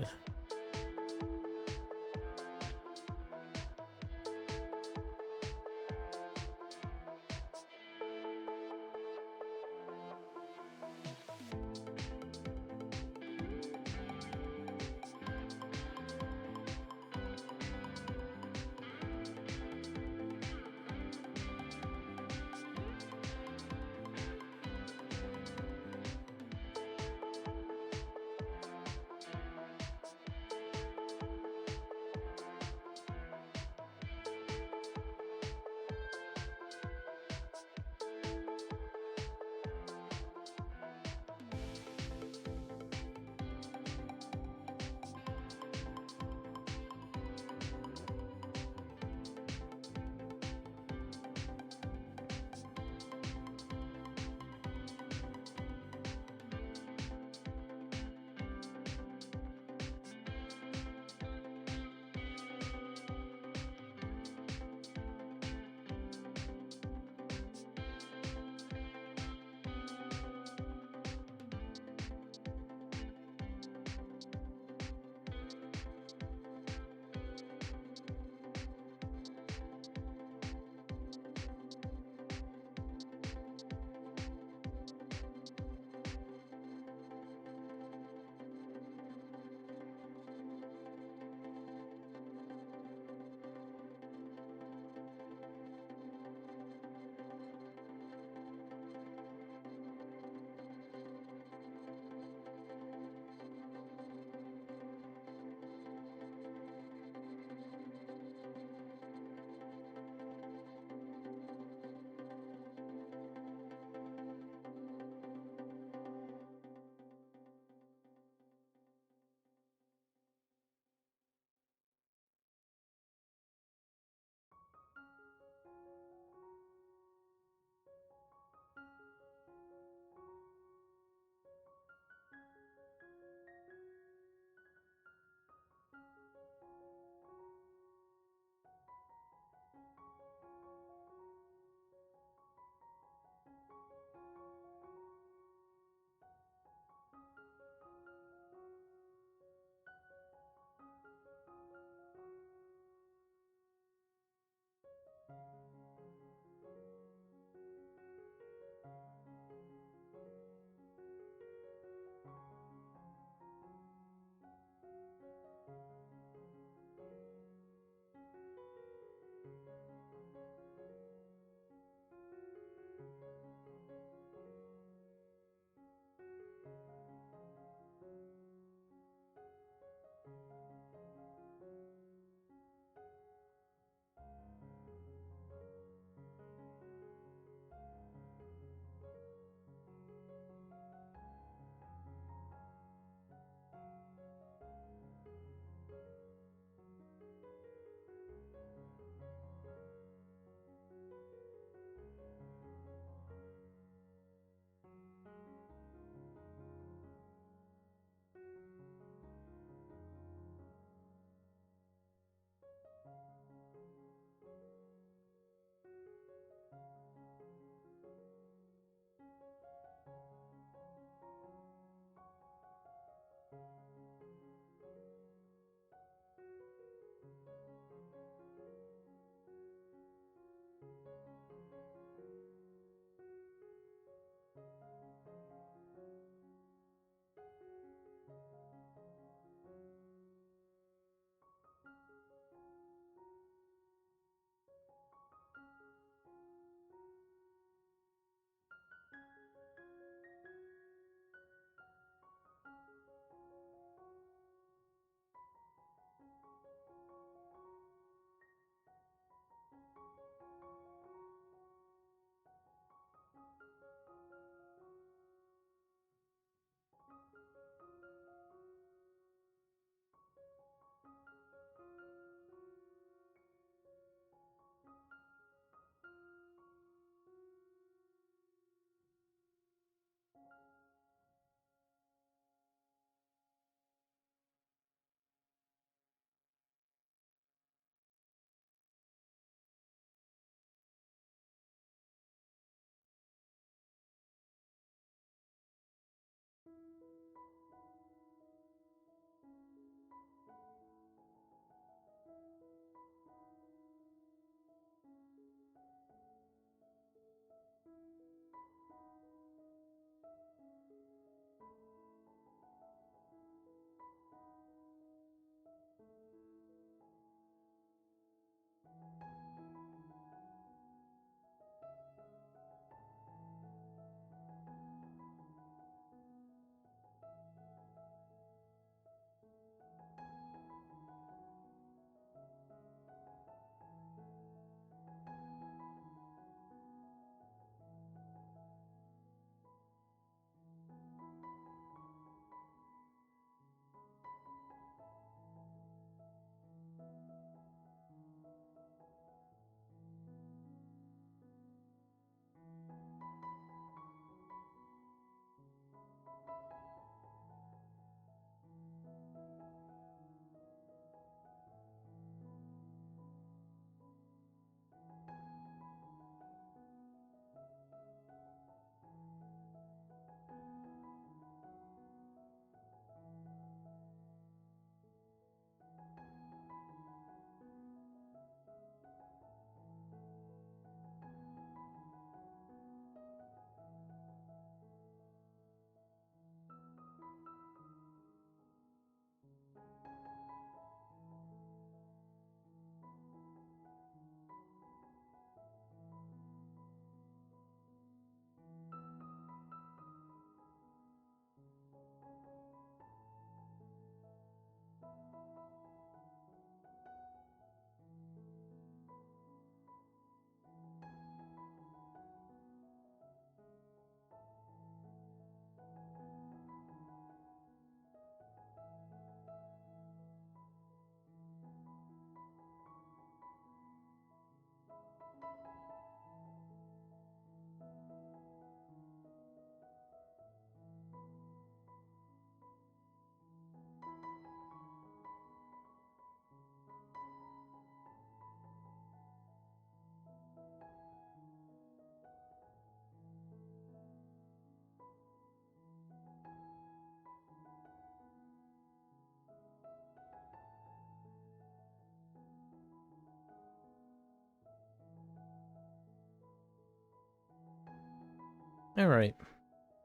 Alright.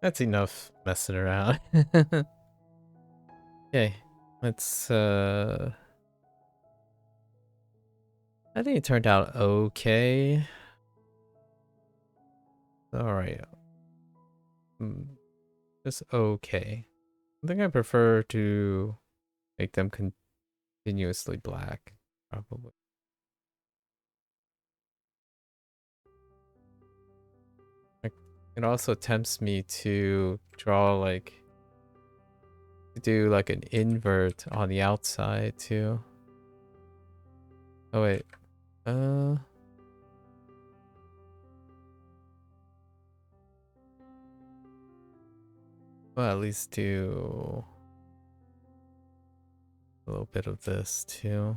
That's enough messing around. Okay. Let's I think it turned out okay. Alright. Just okay. I think I prefer to make them continuously black, probably. Like, it also tempts me to draw like to do like an invert on the outside too. Oh wait. Well, at least do a little bit of this too.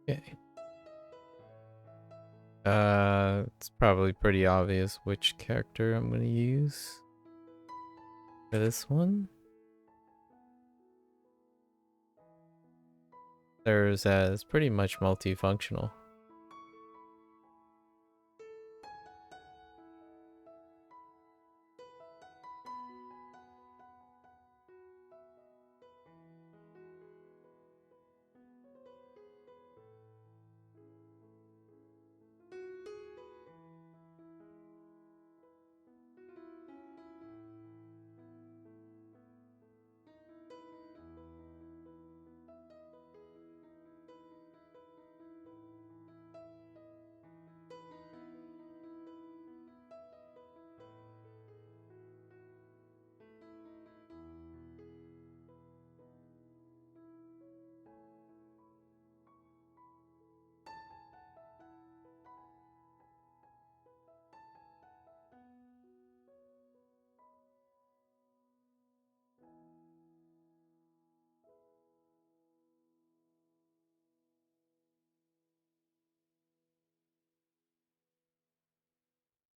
Okay. It's probably pretty obvious which character I'm gonna use for this one. There's as pretty much multifunctional.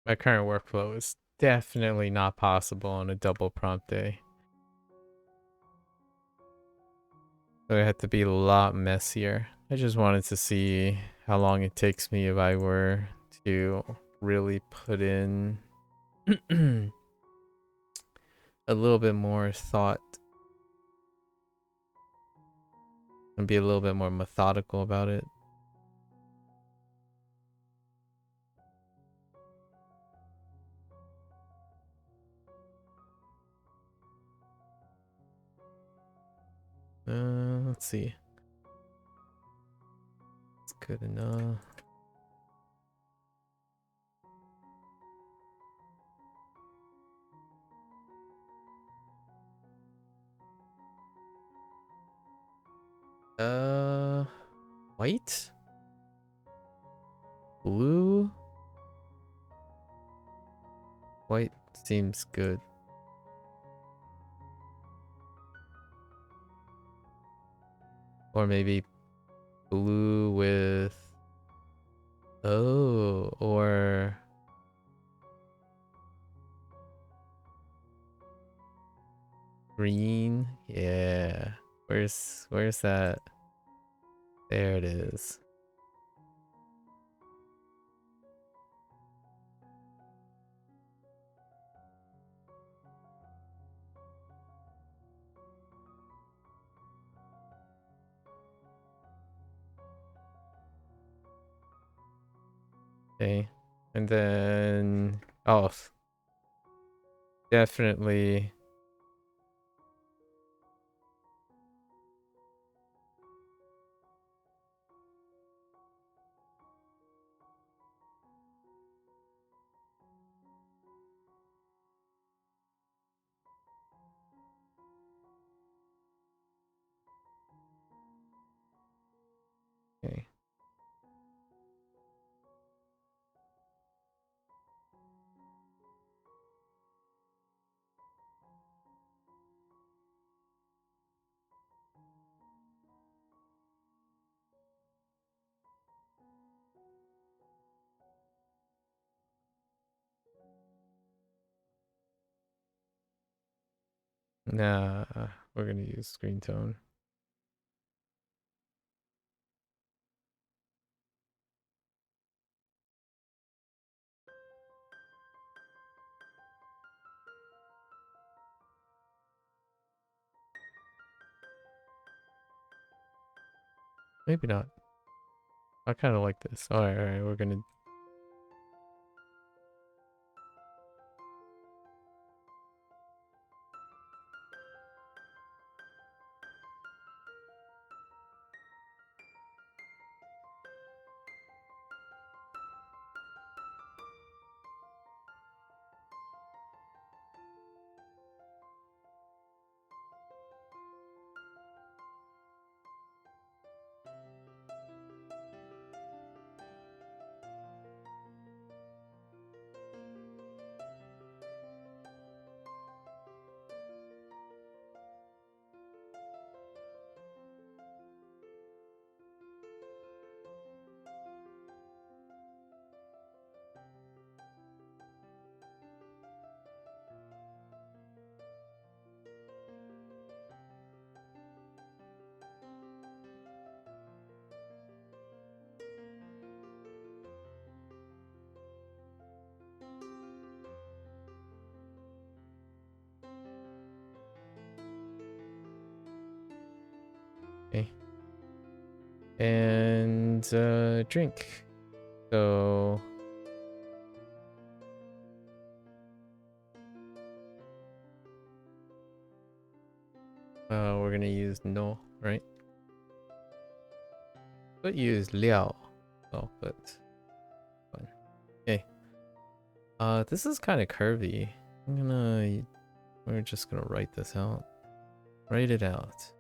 My current workflow is definitely not possible on a double prompt day. So it had to be a lot messier. I just wanted to see how long it takes me if I were to really put in a little bit more thought and be a little bit more methodical about it. Let's see. It's good enough. White? Blue? White seems good. Or maybe blue with... Oh, or... green? Yeah. Where's that? There it is. Okay. And then... Oh, definitely... Okay. Nah, we're gonna use screen tone. Maybe not. I kind of like this. Alright, we're gonna... Okay. And, drink. So... we're gonna use no, right? But use liao. Oh, but... fine. Okay. This is kind of curvy. We're just gonna write this out. Write it out.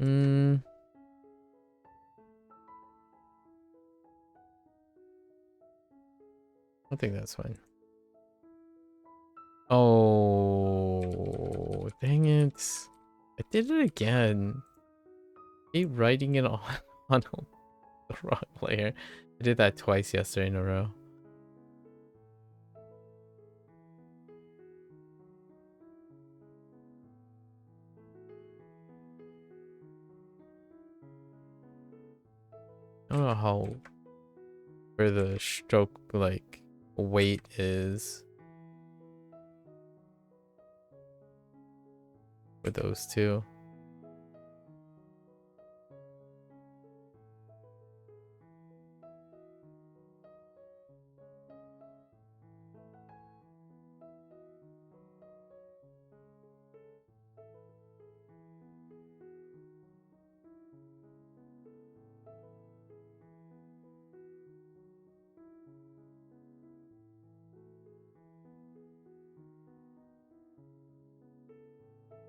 Mm, I think that's fine. Oh, dang it. I did it again. Keep writing it on, on the wrong player. I did that twice yesterday in a row. I don't know how where the stroke like weight is for those two.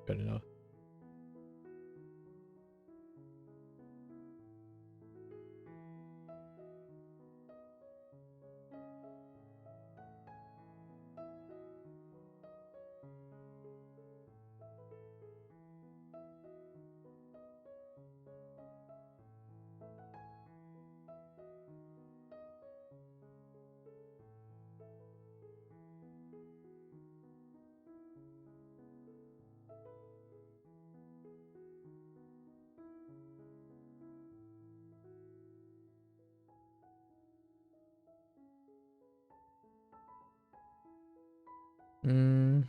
Good enough. Mm,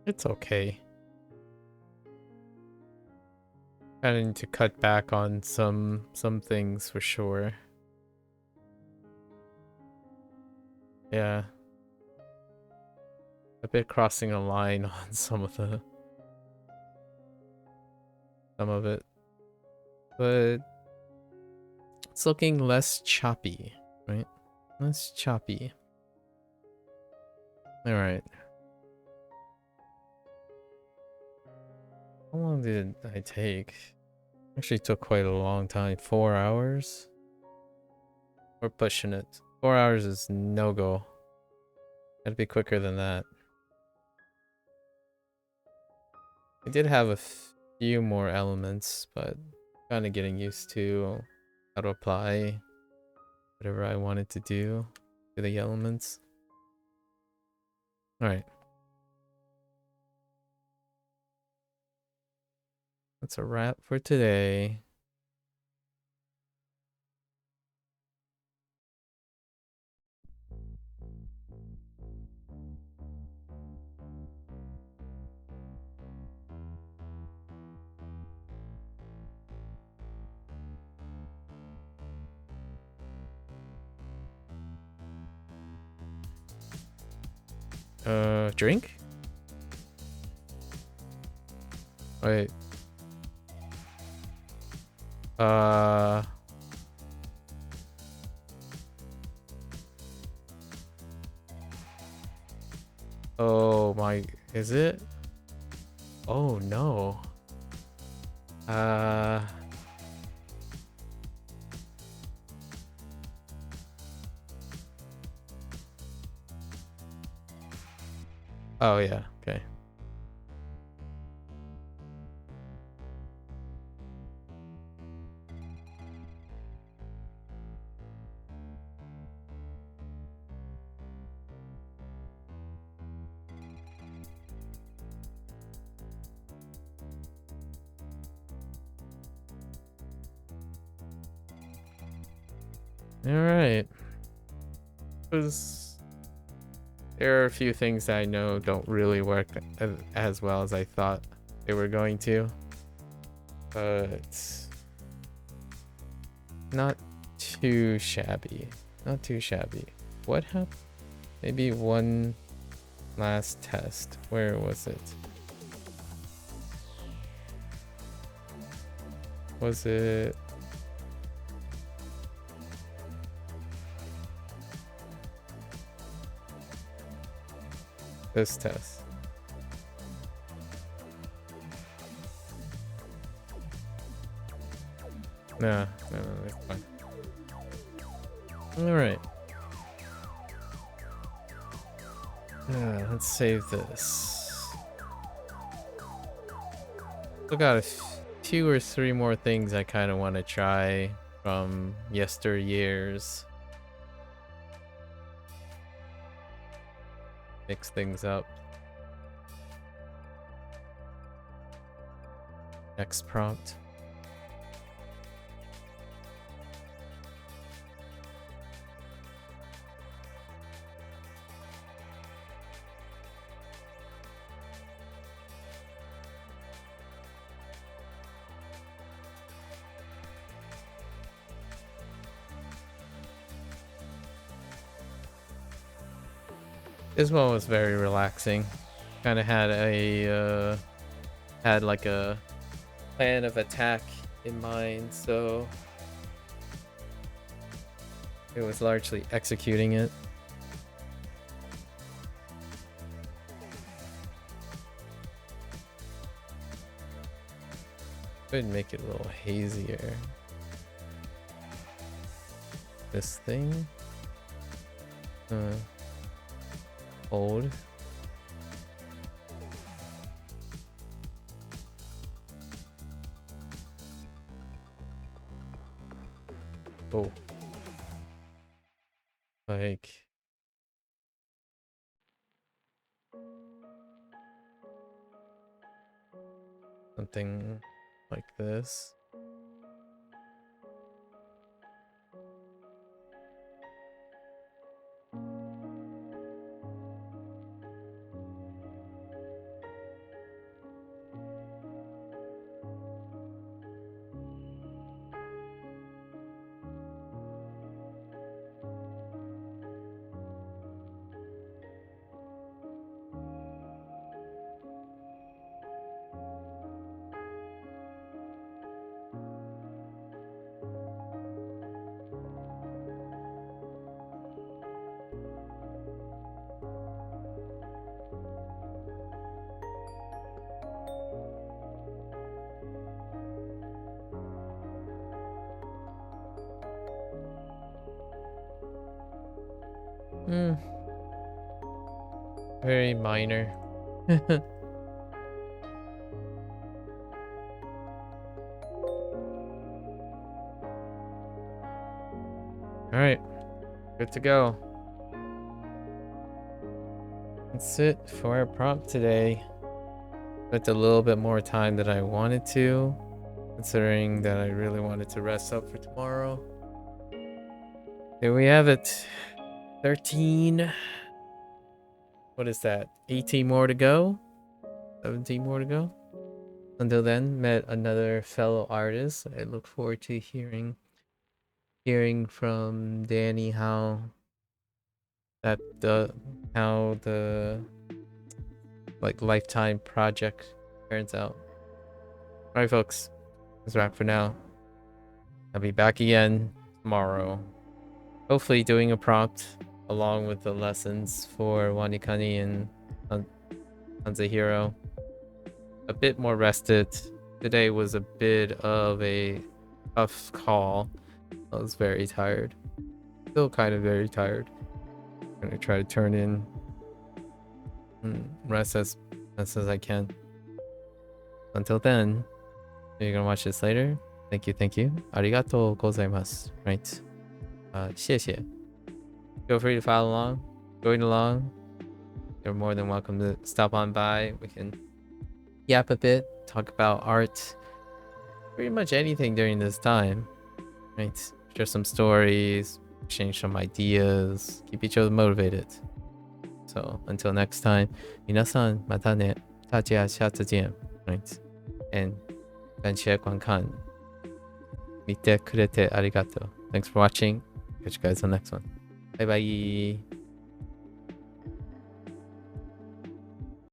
it's okay. Kind of need to cut back on some things for sure. Yeah. A bit crossing a line on some of it. But it's looking less choppy, right? Less choppy. Alright. How long did I take? Actually took quite a long time. 4 hours? We're pushing it. 4 hours is no go. Gotta be quicker than that. I did have a few more elements, but kind of getting used to how to apply whatever I wanted to do to the elements. Alright. That's a wrap for today. Drink? Wait. Oh my, is it? Oh no. Oh yeah, okay. Alright. Because there are a few things that I know don't really work as well as I thought they were going to. But not too shabby. Not too shabby. What happened? Maybe one last test. Where was it? Was it... this test? No, it's fine. Alright. Let's save this. Still got a few or three more things I kind of want to try from yesteryears. Mix things up. Next prompt. This one was very relaxing. Kind of had a had like a plan of attack in mind, so it was largely executing it. Could make it a little hazier. This thing. Hold. Oh. Like. Something like this. Hmm. Very minor. Alright, good to go. That's it for our prompt today. Took a little bit more time than I wanted to, considering that I really wanted to rest up for tomorrow. There we have it. 13. What is that? 18 more to go? 17 more to go? Until then, met another fellow artist. I look forward to hearing from Danny how the like lifetime project turns out. Alright folks, that's a wrap for now. I'll be back again tomorrow. Hopefully doing a prompt along with the lessons for Wanikani and Hanzahiro. A bit more rested. Today was a bit of a tough call. I was very tired. Still kind of very tired. I'm gonna try to turn in and rest as I can. Until then, if you're gonna watch this later, thank you. Arigatou gozaimasu. Right. 谢谢. Feel free to follow along, join along. You're more than welcome to stop on by. We can yap a bit, talk about art, pretty much anything during this time. Right. Share some stories, exchange some ideas, keep each other motivated. So until next time, 皆さんまたね。大家下次见。Right. And 感謝观看。見てくれてありがとう。Thanks for watching. Catch you guys on the next one. Bye bye.